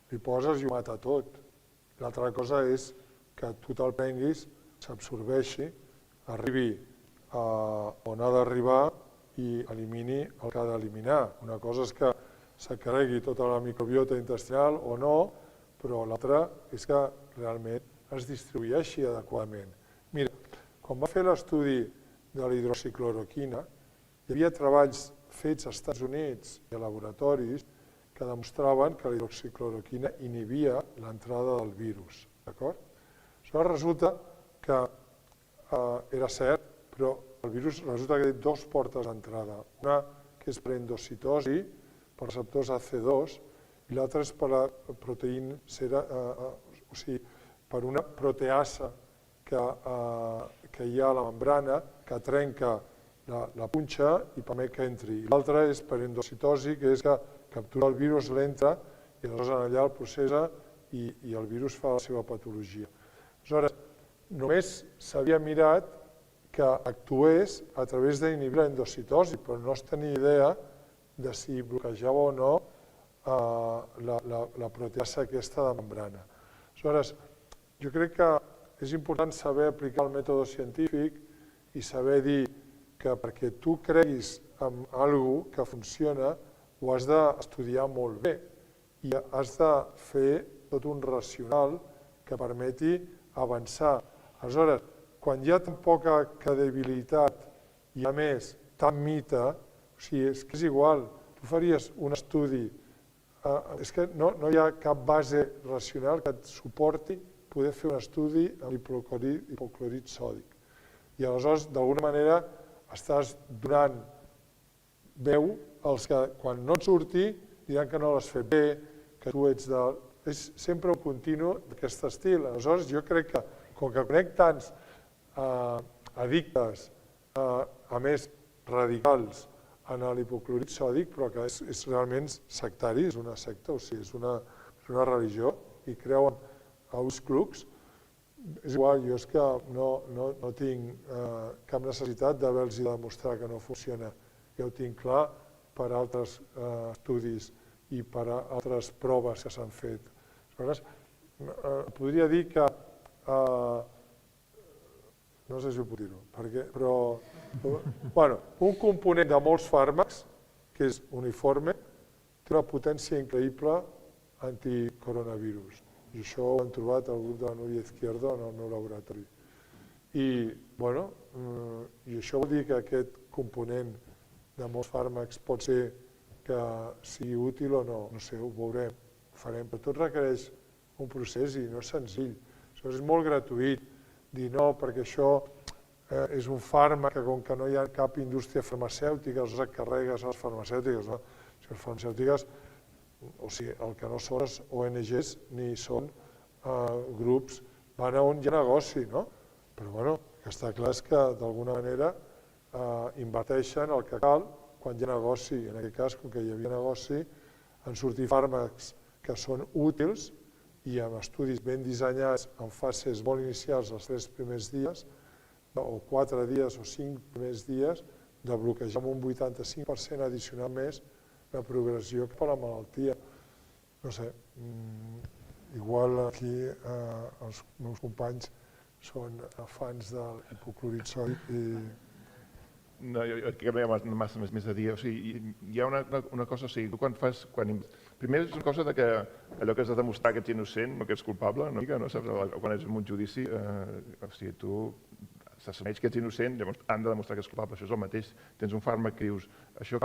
li poses i ho mata tot. L'altra cosa és que tu te'l prenguis, s'absorbeixi, arribi on ha d'arribar i elimini el que ha d'eliminar. Una cosa és que s'acregui tota la microbiota intestinal o no, però l'altra és que realment es distribueixi adequadament. Mira, quan va fer l'estudi de la hidroxicloroquina, hi havia treballs fets als Estats Units i a laboratoris que demostraven que la hidroxicloroquina inhibia l'entrada del virus. Això resulta que era cert, però el virus resulta que té 2 portes d'entrada. Una que és per endocitosi, per receptors AC2, i l'altra és per la proteïna, o sigui, per una proteasa que hi ha a la membrana que trenca la punxa i permet que entri. L'altra és per endocitosi, que és que captura el virus, l'entra i aleshores allà el processa i el virus fa la seva patologia. Aleshores, només s'havia mirat que actués a través d'inhibir l'endocitosi, però no es tenia idea de si bloquejava o no la proteasa aquesta de membrana. Aleshores, jo crec que és important saber aplicar el mètode científic i saber dir que perquè tu creguis en alguna cosa que funciona ho has d'estudiar molt bé i has de fer tot un racional que permeti avançar. Aleshores, quan hi ha tan poca credibilitat i a més tan mite, o sigui, és que és igual, tu faries un estudi, és que no hi ha cap base racional que et suporti poder fer un estudi amb hipoclorit sòdic. I aleshores, d'alguna manera, estàs donant veu als que, quan no et surti, diran que no l'has fet bé, que tu ets de... És sempre un continu d'aquest estil. Aleshores, jo crec que, com que conec tants addictes, a més radicals, en l'hipoclorit sòdic, però que és realment sectari, és una secta, o sigui, és una religió, i creuen a uns clubs, és igual, jo és que no tinc cap necessitat d'haver-los de demostrar que no funciona. Ja ho tinc clar per altres estudis i per altres proves que s'han fet. Aleshores, podria dir que, no sé si ho puc dir-ho, però un component de molts fàrmacs, que és uniforme, té una potència increïble anticoronavirus. I això ho han trobat el grup de la Núria Izquierdo en el meu laboratori. I això vol dir que aquest component de molts fàrmacs pot ser que sigui útil o no, no sé, ho veurem, ho farem, però tot requereix un procés i no és senzill. Això és molt gratuït, dir no, perquè això és un fàrmac que com que no hi ha cap indústria farmacèutica, els carregues a les farmacèutiques, no? Si les farmacèutiques, o sigui, el que no són les ONGs ni són grups, van a on hi ha negoci, no? Però bueno, el que està clar és que d'alguna manera inverteixen el que cal quan hi ha negoci. En aquest cas, com que hi havia negoci, han sortit fàrmacs que són útils i amb estudis ben dissenyats en fases molt inicials els 3 primers dies, o 4 dies o 5 primers dies, de bloquejar amb un 85% addicional més la progressió cap a la malaltia. No sé, igual aquí els meus companys són fans de l'hipoclorit sòdic i... No, jo crec que no hi ha massa més a dir. O sigui, hi ha una cosa, o sigui, tu quan fas... Primer és una cosa que allò que has de demostrar que ets innocent, no que ets culpable, una mica, no saps? Quan ets en un judici, o sigui, tu s'assumeix que ets innocent, llavors han de demostrar que ets culpable. Això és el mateix. Tens un fàrmac que dius, això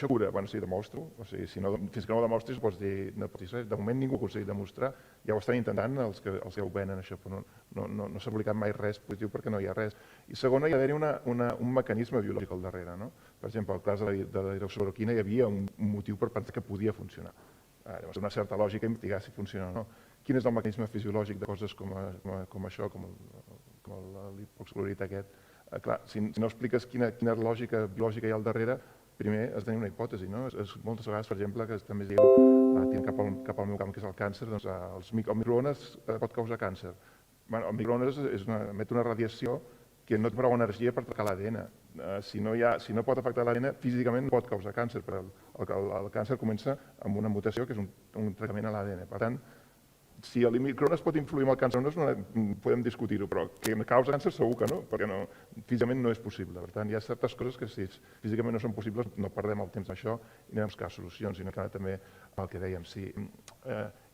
cura, bueno, sí, demostro. O sigui, fins que no ho demostris no pots dir res. De moment ningú ho ha aconseguit demostrar. Ja ho estan intentant els que ho venen, això, però no s'ha publicat mai res positiu perquè no hi ha res. I segona, hi ha d'haver un mecanisme biològic al darrere. Per exemple, al cas de la hidroxicloroquina hi havia un motiu per pensar que podia funcionar. Llavors, una certa lògica investigar si funciona o no. Quin és el mecanisme fisiològic de coses com això, com l'hipoclorit aquest? Clar, si no expliques quina lògica biològica hi ha al darrere, primer has de tenir una hipòtesi. Moltes vegades, per exemple, que també es diu, tirant cap al meu camp, que és el càncer, doncs el microones pot causar càncer. El microones emet una radiació que no té prou energia per trencar l'ADN. Si no pot afectar l'ADN, físicament no pot causar càncer, però el càncer comença amb una mutació que és un trencament a l'ADN. Per tant, si el microones pot influir en el càncer o no, podem discutir-ho, però que causa càncer segur que no, perquè físicament no és possible. Per tant, hi ha certes coses que si físicament no són possibles no perdem el temps d'això i anem a buscar solucions, i no cal també el que dèiem.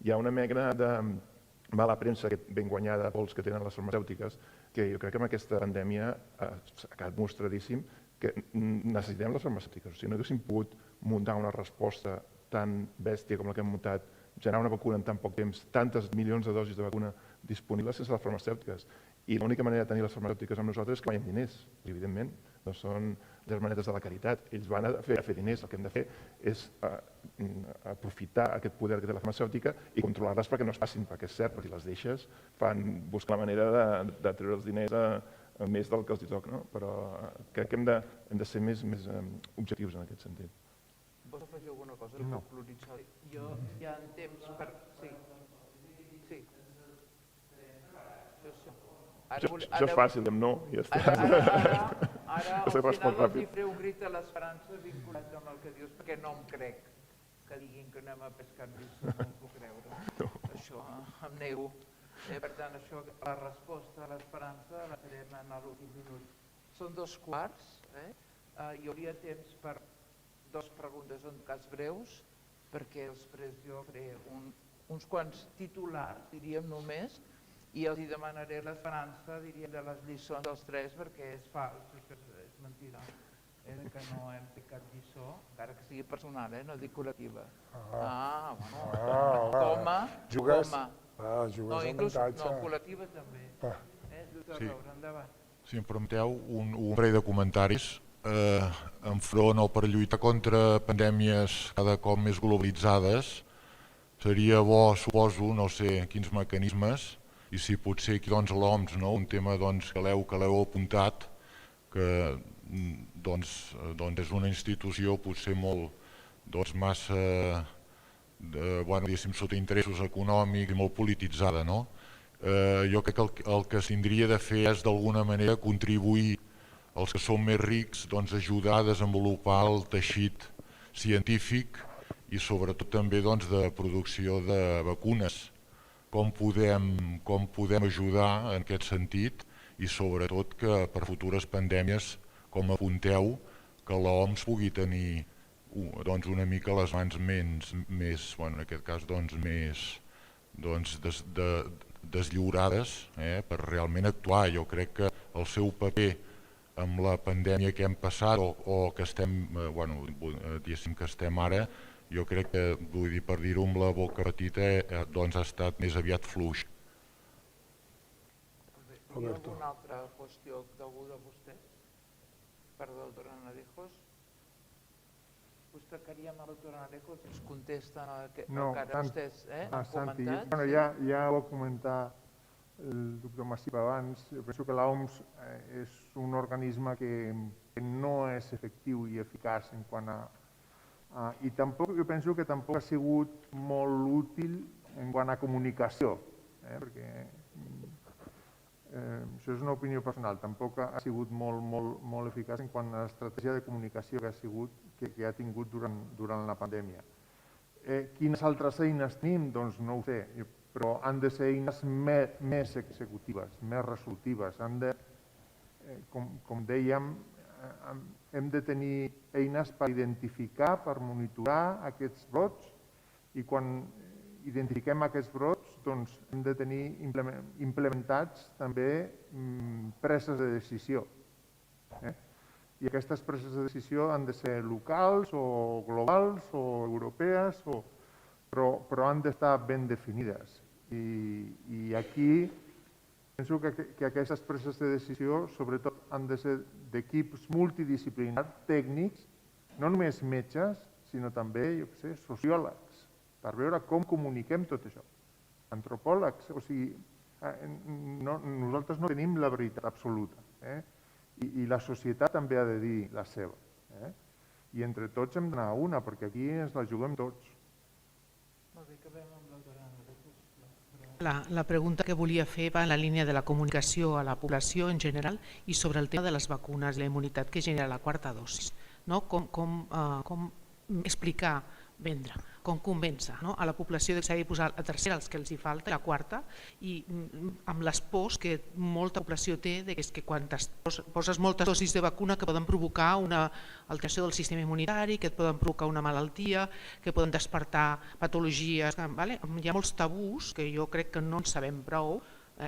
Hi ha una mena de mala premsa ben guanyada pols que tenen les farmacèutiques, que jo crec que amb aquesta pandèmia ha quedat mostradíssim que necessitem les farmacèutiques. Si no haguéssim pogut muntar una resposta tan bèstia com la que hem muntat, generar una vacuna en tan poc temps, tantes milions de dosis de vacuna disponibles sense les farmacèutiques. I l'única manera de tenir les farmacèutiques amb nosaltres és que guanyem diners, evidentment. No són germanetes de la caritat. Ells van a fer diners. El que hem de fer és aprofitar aquest poder que té la farmacèutica i controlar-les perquè no es passin, perquè és cert, perquè si les deixes buscar la manera de treure els diners més del que els toca. Però crec que hem de ser més objectius en aquest sentit. Vols afegir alguna cosa? L'hipoclorit sòdic. Jo ja en temps per... Sí. Això és fàcil, diem no, i ja està. Ara al final els hi faré un crit a l'esperança vinculat amb el que dius, perquè no em crec que diguin que anem a pescar més, no m'ho puc creure. Això em nego. Per tant, això, la resposta a l'Esperança la farem en l'últim minut. Són 2:15, hi hauria temps per 2 preguntes, en cas breus, perquè després jo faré uns quants titulars, diríem només, i els hi demanaré l'Esperança, diríem, de les lliçons dels 3, perquè és fals, això és mentida. Que no hem fet cap lliçó, encara que sigui personal, no dic col·lectiva. Coma. Jugues No, inclús, no, col·lectiva també. Sí. Endavant. Si em permeteu, un parell de comentaris. Enfront o per lluitar contra pandèmies cada cop més globalitzades, seria bo, suposo, no sé quins mecanismes, i si potser aquí l'OMS, un tema que l'heu apuntat, que és una institució potser molt massa sota interessos econòmics i molt polititzada. Jo crec que el que s'hauria de fer és d'alguna manera contribuir als que són més rics, ajudar a desenvolupar el teixit científic i sobretot també de producció de vacunes. Com podem ajudar en aquest sentit i sobretot que per futures pandèmies, com apunteu, que l'OMS pugui tenir una mica les mans més, en aquest cas, més deslliurades per realment actuar. Jo crec que el seu paper amb la pandèmia que hem passat o que estem, que estem ara, jo crec que, per dir-ho amb la boca petita, ha estat més aviat fluix. Hi ha alguna altra qüestió d'algú de vostè? Per la doctora Nadejos? Destacaríem a la doctora Nadejos, ens contesta el que ara vostès han comentat. Ja ho va comentar el doctor Massip abans. Jo penso que l'OMS és un organisme que no és efectiu i eficaç en quant a... I tampoc, jo penso que tampoc ha sigut molt útil en quant a comunicació, perquè això és una opinió personal, tampoc ha sigut molt eficaç en quant a l'estratègia de comunicació que ha tingut durant la pandèmia. Quines altres eines tenim? Doncs no ho sé, però han de ser eines més executives, més resolutives. Com dèiem, hem de tenir eines per identificar, per monitorar aquests brots, i quan identifiquem aquests brots hem de tenir implementats també preses de decisió. I aquestes preses de decisió han de ser locals o globals o europees, però han d'estar ben definides. I aquí penso que aquestes preses de decisió sobretot han de ser d'equips multidisciplinars, tècnics, no només metges, sinó també, sociòlegs, per veure com comuniquem tot això. Antropòlegs, o sigui, nosaltres no tenim la veritat absoluta, i la societat també ha de dir la seva. I entre tots hem d'anar a una, perquè aquí ens la juguem tots. Molt bé, acabem amb la doctora Nadejos. La pregunta que volia fer va en la línia de la comunicació a la població en general i sobre el tema de les vacunes i la immunitat que genera la quarta dosis. Com explicar, vendre, com convèncer a la població que s'ha de posar la tercera, els que els hi falta, la quarta, i amb les pors que molta població té, que és que quan poses moltes dosis de vacuna que poden provocar una alteració del sistema immunitari, que et poden provocar una malaltia, que poden despertar patologies. Hi ha molts tabús que jo crec que no en sabem prou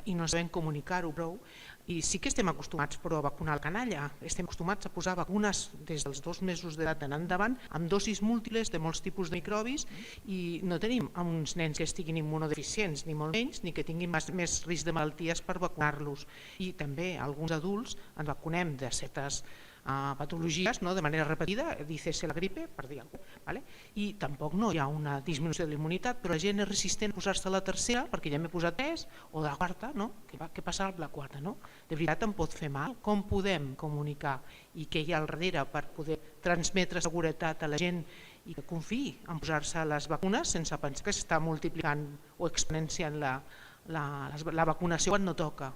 i no sabem comunicar-ho prou. I sí que estem acostumats però a vacunar el canalla, estem acostumats a posar vacunes des dels 2 mesos d'edat en endavant amb dosis múltiples de molts tipus de microbis i no tenim uns nens que estiguin immunodeficients ni molt menys, ni que tinguin més risc de malalties per vacunar-los. I també alguns adults ens vacunem de certes patologies de manera repetida, dícese la gripe, per dir alguna cosa, i tampoc no hi ha una disminució de la immunitat, però la gent és resistent a posar-se la tercera perquè ja m'he posat 3, o de la quarta, què passa amb la quarta? De veritat em pot fer mal? Com podem comunicar i què hi ha al darrere per poder transmetre seguretat a la gent i que confiï en posar-se les vacunes sense pensar que s'està multiplicant o exponenciant la vacunació quan no toca?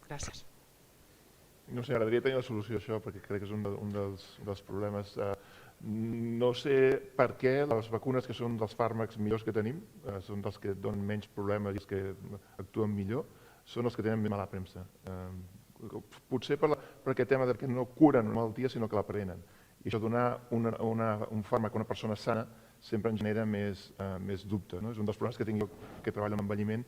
Gràcies. No sé, m'agradaria tenir la solució a això, perquè crec que és un dels problemes. No sé per què les vacunes, que són dels fàrmacs millors que tenim, són dels que donen menys problemes i els que actuen millor, són els que tenen més mala premsa. Potser per aquest tema que no curen una malaltia, sinó que la prenen. I això donar un fàrmac a una persona sana sempre ens genera més dubte. És un dels problemes que tinc jo, que treballo amb envelliment.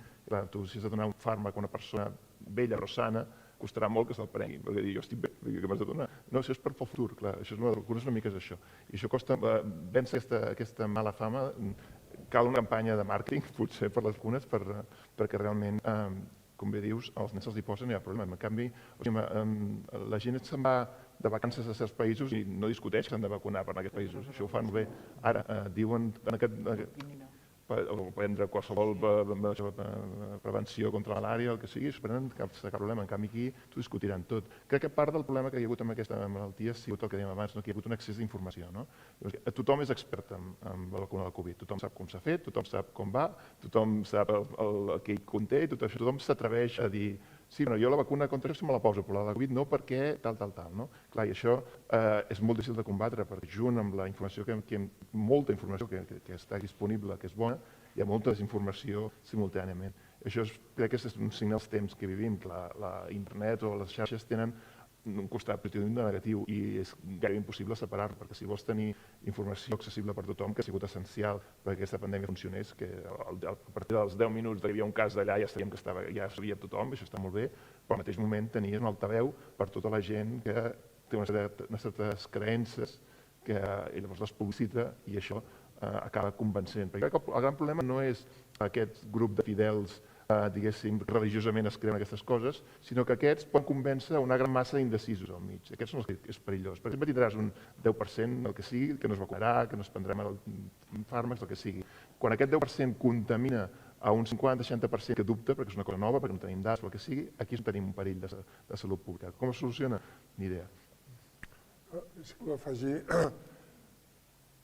Tu, si has de donar un fàrmac a una persona vella però sana, costarà molt que se'l prenguin, perquè jo estic bé, què m'has de donar? No, això és per el futur, clar, això és una mica és això. I això costa, vèncer aquesta mala fama, cal una campanya de màrqueting, potser per les vacunes, perquè realment, com bé dius, als nens se'ls hi posen i hi ha problema. En canvi, la gent se'n va de vacances a certs països i no discuteix que s'han de vacunar per aquests països. Això ho fan bé. Ara, diuen o prendre qualsevol prevenció contra la malària, el que sigui, es prenen cap problema. En canvi, aquí t'ho discutiran tot. Crec que part del problema que hi ha hagut amb aquesta malaltia ha sigut el que dèiem abans, que hi ha hagut un excés d'informació. Tothom és expert en la vacuna del Covid, tothom sap com s'ha fet, tothom sap com va, tothom sap el que hi conté, i tot això, tothom s'atreveix a dir sí, però jo la vacuna contra això me la poso, però la Covid no, perquè tal. Clar, i això és molt difícil de combatre, perquè junt amb la informació, molta informació que està disponible, que és bona, hi ha molta desinformació simultàniament. Això crec que és un signe dels temps que vivim, que la internet o les xarxes tenen un costat positiu i un negatiu, i és gairebé impossible separar-ho, perquè si vols tenir informació accessible per tothom, que ha sigut essencial perquè aquesta pandèmia funcionés, que a partir dels 10 minuts que hi havia un cas d'allà ja sabíem que ja sabia tothom, això està molt bé, però al mateix moment tenies un altaveu per tota la gent que té unes certes creences que llavors les publicita i això acaba convencent. Perquè crec que el gran problema no és aquest grup de fidels diguéssim, religiosament es creuen aquestes coses, sinó que aquests poden convèncer una gran massa d'indecisos al mig. Aquests són els que és perillós. Per exemple, tindràs un 10% el que sigui, que no es vacunarà, que no es prendrà fàrmacs, el que sigui. Quan aquest 10% contamina a un 50-60% que dubta, perquè és una cosa nova, perquè no tenim dades, el que sigui, aquí tenim un perill de salut pública. Com es soluciona? Ni idea. Si vull afegir,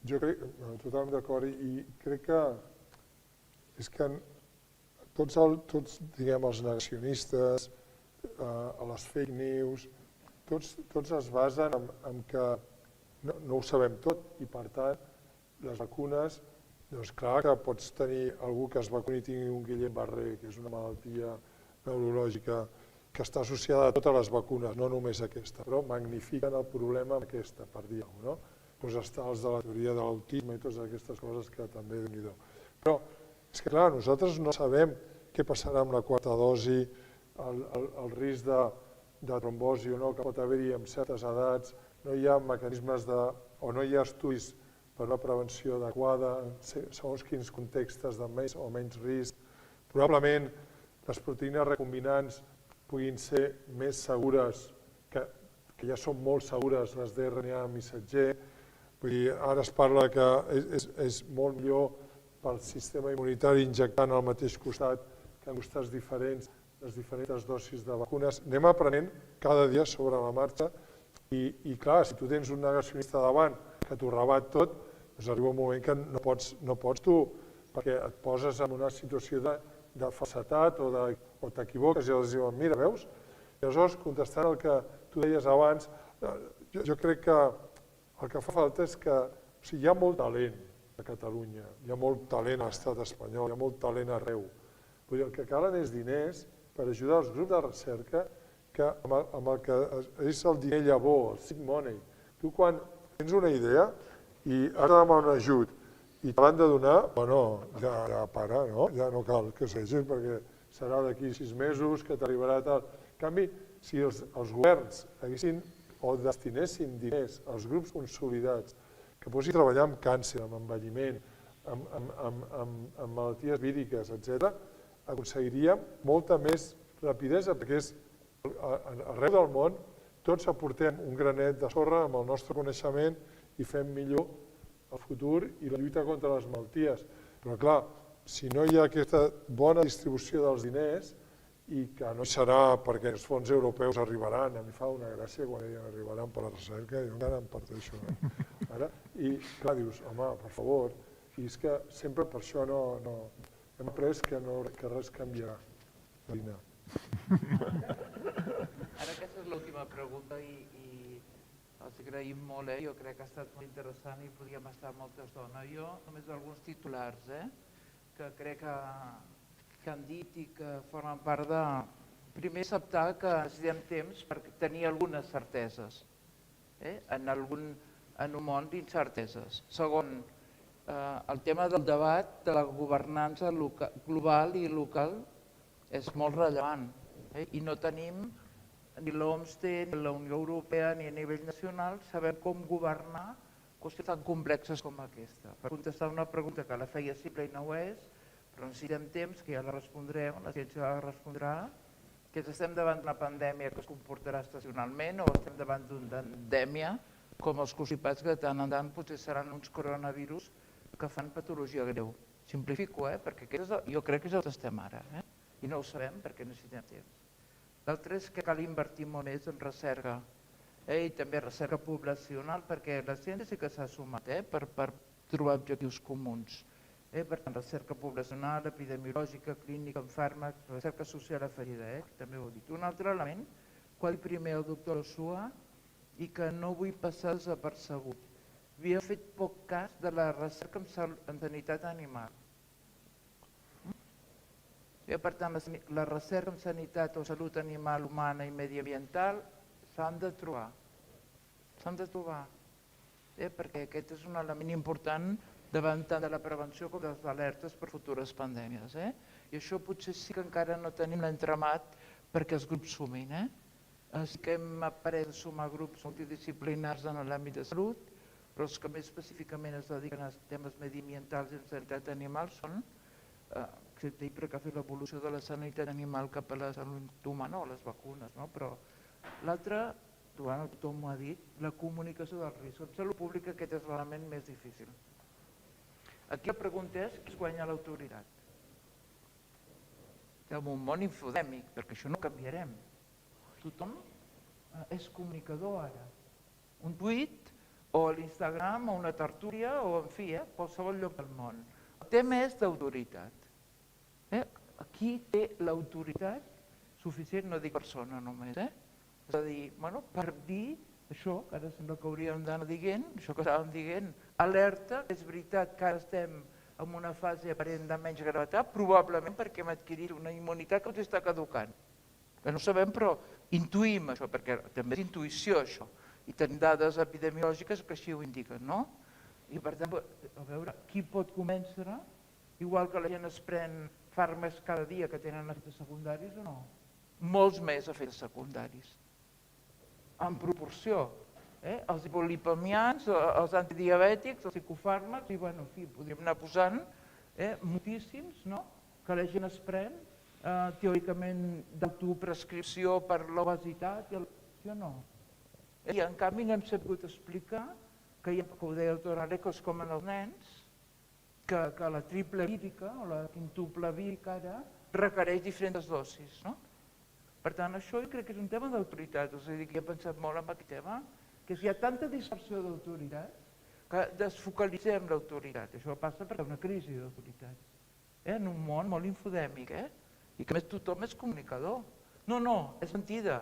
jo crec, totalment d'acord, i crec que és que tots diguem, els negacionistes, a les fake news, tots es basen en que no ho sabem tot i per tant les vacunes, doncs clar que pots tenir algú que es vacuni i tingui un Guillain-Barré, que és una malaltia neurològica que està associada a totes les vacunes, no només aquesta, però magnifiquen el problema amb aquesta, per dir alguna cosa. Doncs està els de la teoria de l'autisme i totes aquestes coses que també déu-n'hi-do. Però és que clar, nosaltres no sabem què passarà amb la quarta dosi, el risc de trombosi o no, que pot haver-hi en certes edats, no hi ha mecanismes o no hi ha estudis per a una prevenció adequada, segons quins contextes de més o menys risc. Probablement les proteïnes recombinants puguin ser més segures, que ja són molt segures les d'RNA missatger. Vull dir, ara es parla que és molt millor pel sistema immunitari injectant al mateix costat que en costats diferents les diferents dosis de vacunes. Anem aprenent cada dia sobre la marxa i clar, si tu tens un negacionista davant que t'ho rebat tot, doncs arriba un moment que no pots tu, perquè et poses en una situació de falsedat o t'equivoques i els diuen, mira, veus? I aleshores, contestant el que tu deies abans, jo crec que el que fa falta és que hi ha molt talent a Catalunya, hi ha molt talent a l'estat espanyol, hi ha molt talent arreu. El que calen és diners per ajudar els grups de recerca amb el que és el diner llavor, el seed money. Tu quan tens una idea i has de demanar un ajut i te l'han de donar, bueno, ja para, no? Ja no cal que s'hagin perquè serà d'aquí 6 mesos que t'arribarà tal. En canvi, si els governs haguessin o destinessin diners als grups consolidats que posin a treballar amb càncer, amb envelliment, amb malalties víriques, etc., aconseguiríem molta més rapidesa, perquè arreu del món tots aportem un granet de sorra amb el nostre coneixement i fem millor el futur i la lluita contra les malalties. Però clar, si no hi ha aquesta bona distribució dels diners i que no serà perquè els fons europeus arribaran, a mi fa una gràcia quan arribaran per la recerca, jo encara em parteixo. I clar, dius, home, per favor, i és que sempre per això hem après que res canviarà. Ara aquesta és l'última pregunta i Els agraïm molt, jo crec que ha estat molt interessant i podríem estar molta estona. Jo només alguns titulars que crec que han dit i que formen part de... Primer, acceptar que necessitem temps per tenir algunes certeses en un món d'incerteses. Segon, el tema del debat de la governança global i local és molt rellevant i no tenim ni l'OMSTE, ni la Unió Europea, ni a nivell nacional, sabem com governar qüestions tan complexes com aquesta. Per contestar una pregunta que la feia simple i no ho és, però necessitem temps, que ja la respondreu, la ciència la respondrà, que estem davant d'una pandèmia que es comportarà estacionalment o estem davant d'una endèmia, com els constipats que de tant en tant potser seran uns coronavirus que fan patologia greu. Simplifico, perquè jo crec que és el que estem ara, i no ho sabem perquè necessitem temps. L'altre és que cal invertir molt més en recerca i també recerca poblacional, perquè la ciència sí que s'ha sumat per trobar objectius comuns. Per tant, recerca poblacional, epidemiològica, clínica, en fàrmacs, recerca social afegida, també ho he dit. Un altre element, qual primer el doctor Sua, i que no vull passar desapercebut. Havia fet poc cas de la recerca en sanitat animal. Per tant, la recerca en sanitat o salut animal, humana i mediambiental s'han de trobar. S'han de trobar, perquè aquest és un element important davant tant de la prevenció com de les alertes per futures pandèmies. I això potser sí que encara no tenim l'entramat perquè els grups sumin. Sí que hem après a sumar grups multidisciplinars en l'àmbit de salut, però els que més específicament es dediquen a temes mediambientals i en sanitat animal són, excepte IPRA que ha fet l'evolució de la sanitat animal cap a la salut humana o les vacunes, però l'altre, tothom ho ha dit, la comunicació del risc. En salut pública aquest és l'element més difícil. Aquí la pregunta és qui es guanya l'autoritat. Estem en un món infodèmic, perquè això no canviarem. Tothom és comunicador ara. Un tuit, o a l'Instagram, o una tertúlia, o en fi, qualsevol lloc del món. El tema és d'autoritat. Qui té l'autoritat suficient, no dic persona només, és a dir, per dir això, que ara sembla que hauríem d'anar dient, això que estàvem dient, alerta, és veritat que ara estem en una fase aparent de menys gravetat, probablement perquè hem adquirit una immunitat que ens està caducant. Que no sabem, però intuïm això, perquè també és intuïció això, i tenim dades epidemiològiques que així ho indiquen, no? I per tant, a veure, qui pot convèncer, igual que la gent es pren fàrmacs cada dia que tenen efectes secundaris o no? Molts més efectes secundaris. En proporció, els hipolipemiants, els antidiabètics, els psicofàrmacs, i en fi, podríem anar posant moltíssims, que la gent es pren, teòricament d'autoprescripció per l'obesitat, sí o no? I en canvi no hem sabut explicar, que ho deia el doctor Ale, que és com en els nens, que la triple vírica o la quintuple vírica ara requereix diferents dosis, no? Per tant, això jo crec que és un tema d'autoritat, és a dir, que he pensat molt en aquest tema, que hi ha tanta dispersió d'autoritat que desfocalitzem l'autoritat. Això passa perquè hi ha una crisi d'autoritat, en un món molt infodèmic, i que a més tothom és comunicador. No, és mentida.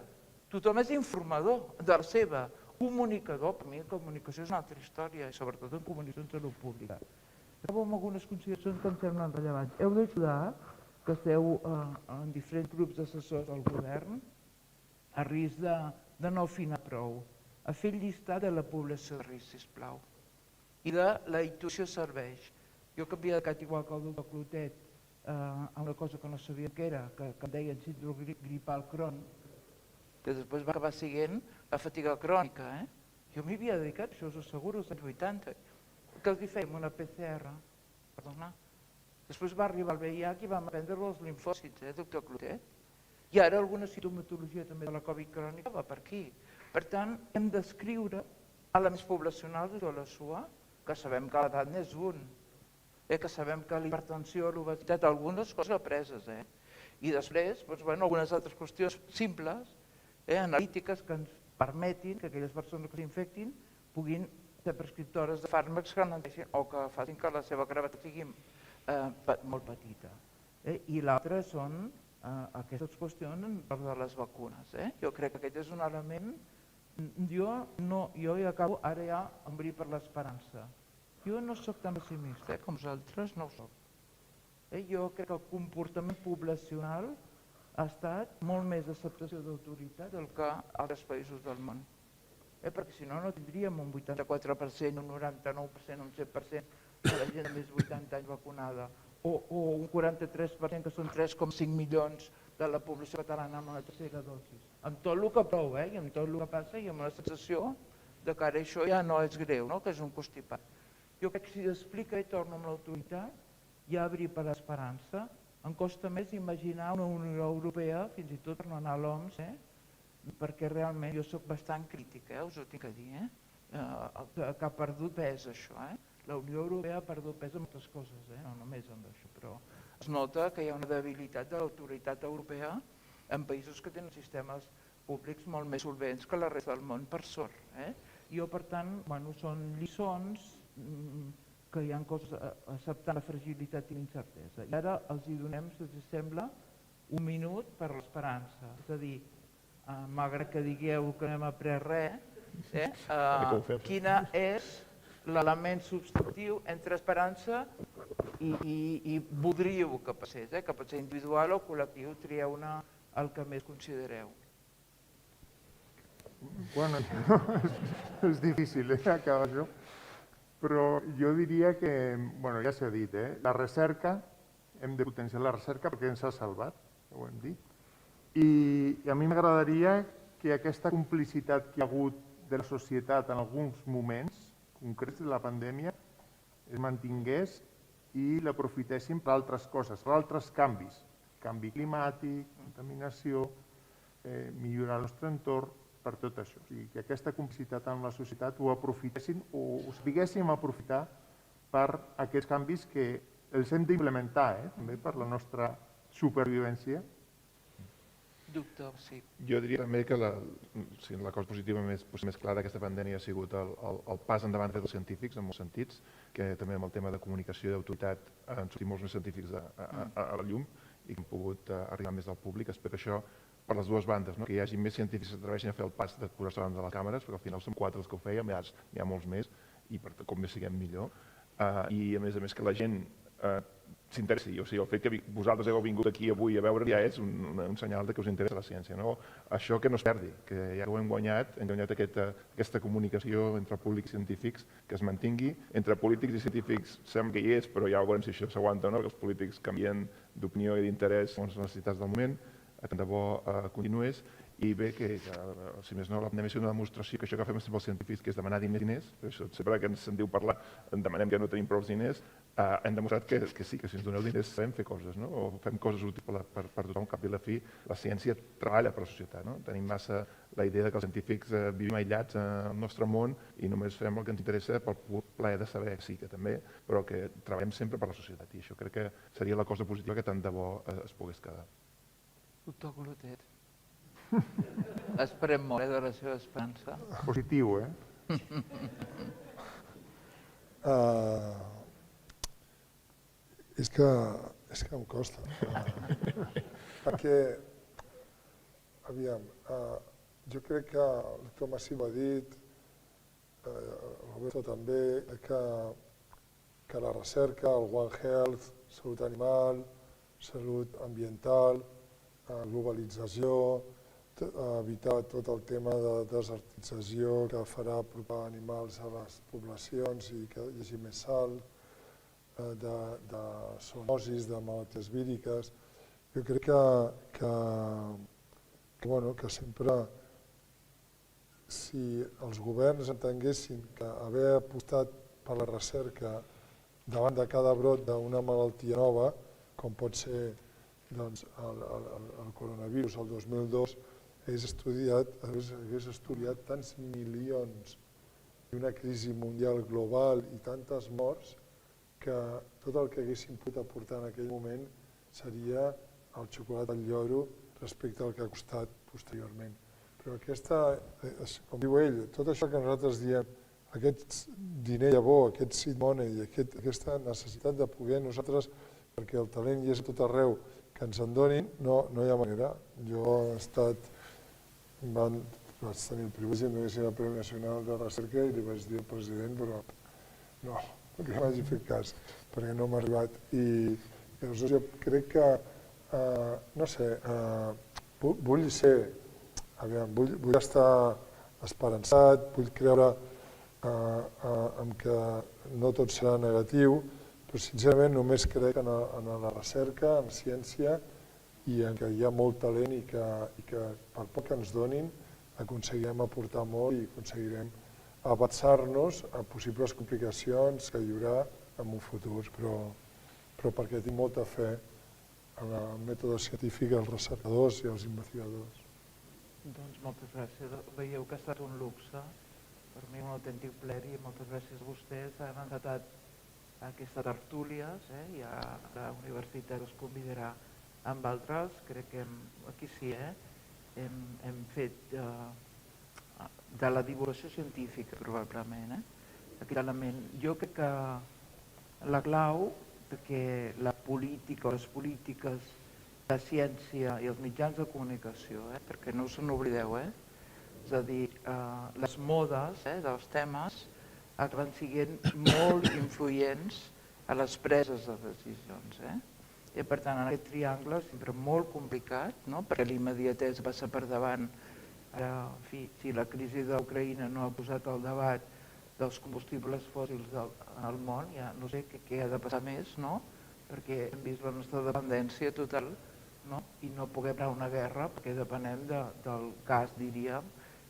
Tothom és informador de la seva. Comunicador, per mi la comunicació és una altra història, i sobretot en comunicació en salut pública. Acabo amb algunes consideracions que em semblen rellevants. Heu d'ajudar que esteu en diferents grups d'assessors del govern, a risc de no afinar prou, a fer el llistat de la població de risc, sisplau, i de la intuïció serveix. Jo que havia dedicat, igual que el doctor Clotet, a una cosa que no sabia què era, que em deien síndrome gripal crònic, que després va acabar sent la fatiga crònica. Jo m'hi havia dedicat, això us ho asseguro, als anys 80, que els hi fèiem una PCR, perdona. Després va arribar el VIH i vam aprendre els linfòcits, doctor Clotet. I ara alguna sintomatologia també de la Covid crònica va per aquí. Per tant, hem d'escriure elements poblacionals de la SUA, que sabem que l'edat n'és un, que sabem que la hipertensió, l'obesitat, algunes coses apreses. I després, algunes altres qüestions simples, analítiques, que ens permetin que aquelles persones que s'infectin puguin ser prescriptores de fàrmacs o que facin que la seva gravetat sigui molt petita. I l'altre són aquestes qüestions de les vacunes. Jo crec que aquest és un element Jo ja acabo, ara ja obrir per l'esperança. Jo no sóc tan pessimista com vosaltres, no ho soc. Jo crec que el comportament poblacional ha estat molt més acceptació d'autoritat del que altres països del món. Perquè si no, no tindríem un 84%, un 99%, un 100% de la gent de més de 80 anys vacunada, o un 43%, que són 3,5 milions de la població catalana amb una tercera dosi. Amb tot el que prou, i amb tot el que passa, i amb la sensació de que ara això ja no és greu, que és un constipat. Jo crec que si s'explica i torno amb l'autoritat, ja obrir per l'esperança. Em costa més imaginar una Unió Europea, fins i tot per no anar a l'OMS, perquè realment jo soc bastant crítica, us ho tinc a dir, que ha perdut pes això. La Unió Europea ha perdut pes en moltes coses, no només en això, però es nota que hi ha una debilitat de l'autoritat europea en països que tenen sistemes públics molt més solvents que la resta del món, per sort. Jo, per tant, són lliçons que hi ha coses acceptant la fragilitat i l'incertesa. I ara els hi donem, si els sembla, un minut per l'esperança. És a dir, malgrat que digueu que no hem après res, quina és l'element substantiu entre esperança i voldríeu que passés, que pot ser individual o col·lectiu, trieu-ne el que més considereu. Bueno, és difícil acabar això. Però jo diria que, ja s'ha dit, la recerca, hem de potenciar la recerca perquè ens ha salvat, ho hem dit. I a mi m'agradaria que aquesta complicitat que hi ha hagut de la societat en alguns moments concrets de la pandèmia es mantingués i l'aprofitéssim per altres coses, per altres canvis. Canvi climàtic, contaminació, millorar el nostre entorn, per tot això. O sigui, que aquesta complicitat amb la societat ho aprofitéssim o ho sabéssim aprofitar per aquests canvis que els hem d'implementar, també per la nostra supervivència. Doctor, sí. Jo diria també que la cosa positiva més clara d'aquesta pandèmia ha sigut el pas endavant dels científics, en molts sentits, que també amb el tema de comunicació i d'autoritat han sortit molts més científics a la llum i que han pogut arribar més al públic. Espero això per les dues bandes, que hi hagi més científics que s'atreveixin a fer el pas de posar-se davant de les càmeres, perquè al final som 4 els que ho fèiem, n'hi ha molts més, i com més siguem millor. I a més que la gent s'interessi. O sigui, el fet que vosaltres heu vingut aquí avui a veure ja és un senyal que us interessa la ciència. Això que no es perdi, que ja ho hem guanyat aquesta comunicació entre públics i científics, que es mantingui. Entre polítics i científics sembla que hi és, però ja veurem si això s'aguanta o no, que els polítics canvien d'opinió i d'interès segons les necessitats del moment. Tant de bo continués, i bé que, si més no, la pandèmia ha sigut una demostració que això que fem sempre els científics, que és demanar diners, sempre que ens sentiu parlar demanem que no tenim prou diners, hem demostrat que sí, que si ens doneu diners sabem fer coses, o fem coses útils per tothom. Al cap i la fi, la ciència treballa per la societat. Tenim massa la idea que els científics vivim aïllats al nostre món i només fem el que ens interessa pel pur plaer de saber, sí que també, però que treballem sempre per la societat, i això crec que seria la cosa positiva que tant de bo es pogués quedar. Doctor Clotet, esperem molt de la seva esperança. Positiu, És que em costa. Perquè, aviam, jo crec que el doctor Massimo ha dit, Roberto també, que la recerca, el One Health, salut animal, salut ambiental, globalització, evitar tot el tema de desertització que farà apropar animals a les poblacions i que hi hagi més salt, de zoonosis, de malalties víriques. Jo crec que sempre, si els governs entenguessin que haver apostat per la recerca davant de cada brot d'una malaltia nova, com pot ser el coronavirus, el 2002, hagués estudiat tants milions i una crisi mundial global i tantes morts que tot el que haguéssim pogut aportar en aquell moment seria el xocolat al lloro respecte al que ha costat posteriorment. Però com diu ell, tot això que nosaltres diem, aquest diner llavor, aquest seed money, aquesta necessitat de poder nosaltres, perquè el talent hi és a tot arreu, que ens en donin, no hi ha manera. Jo he estat, vaig tenir el privilegi de donar el Premi Nacional de Recerca i li vaig dir al president, però no, que m'hagi fet cas, perquè no m'ha arribat. I llavors jo crec que, no sé, vull estar esperançat, vull creure en que no tot serà negatiu, però sincerament només crec en la recerca, en la ciència, i en què hi ha molt talent i que per poc que ens donin aconseguirem aportar molt i aconseguirem avançar-nos a possibles complicacions que hi haurà en un futur, però perquè tinc molta fe en el mètode científic, els recercadors i els investigadors. Doncs moltes gràcies. Veieu que ha estat un luxe, per mi un autèntic plaer, i moltes gràcies a vostès. Han encetat aquestes tertúlies i a la universitat us convidarà amb altres. Crec que aquí sí, hem fet de la divulgació científica, probablement, aquest element. Jo crec que la clau que la política o les polítiques, la ciència i els mitjans de comunicació, perquè no us n'oblideu, és a dir, les modes dels temes acaben sent molt influents a les preses de decisions. I per tant, en aquest triangle és sempre molt complicat, perquè l'immediatesa passa per davant. Ara, en fi, si la crisi d'Ucraïna no ha posat al debat dels combustibles fòssils al món, ja no sé què ha de passar més, perquè hem vist la nostra dependència total i no puguem anar a una guerra perquè depenem del gas, diríem,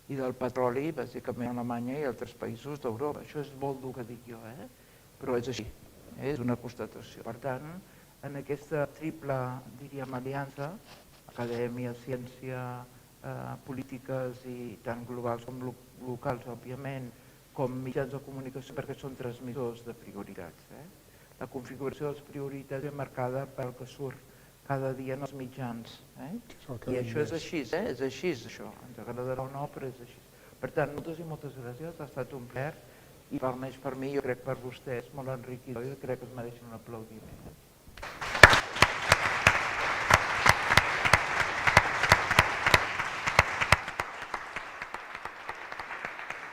i del petroli, bàsicament a Alemanya i altres països d'Europa. Això és molt dur que dic jo, però és així, és una constatació. Per tant, en aquesta triple, diríem, aliança, acadèmia, ciència, polítiques i tant globals com locals, òbviament, com mitjans de comunicació, perquè són transmissors de prioritats. La configuració de les prioritats és marcada pel que surt cada dia en els mitjans. I això és així, és així això. Ens agradarà o no, però és així. Per tant, moltes i moltes gràcies, ha estat un plaer, i almenys per mi, jo crec per vostès, molt enriquidor, i crec que es mereixen un aplaudiment.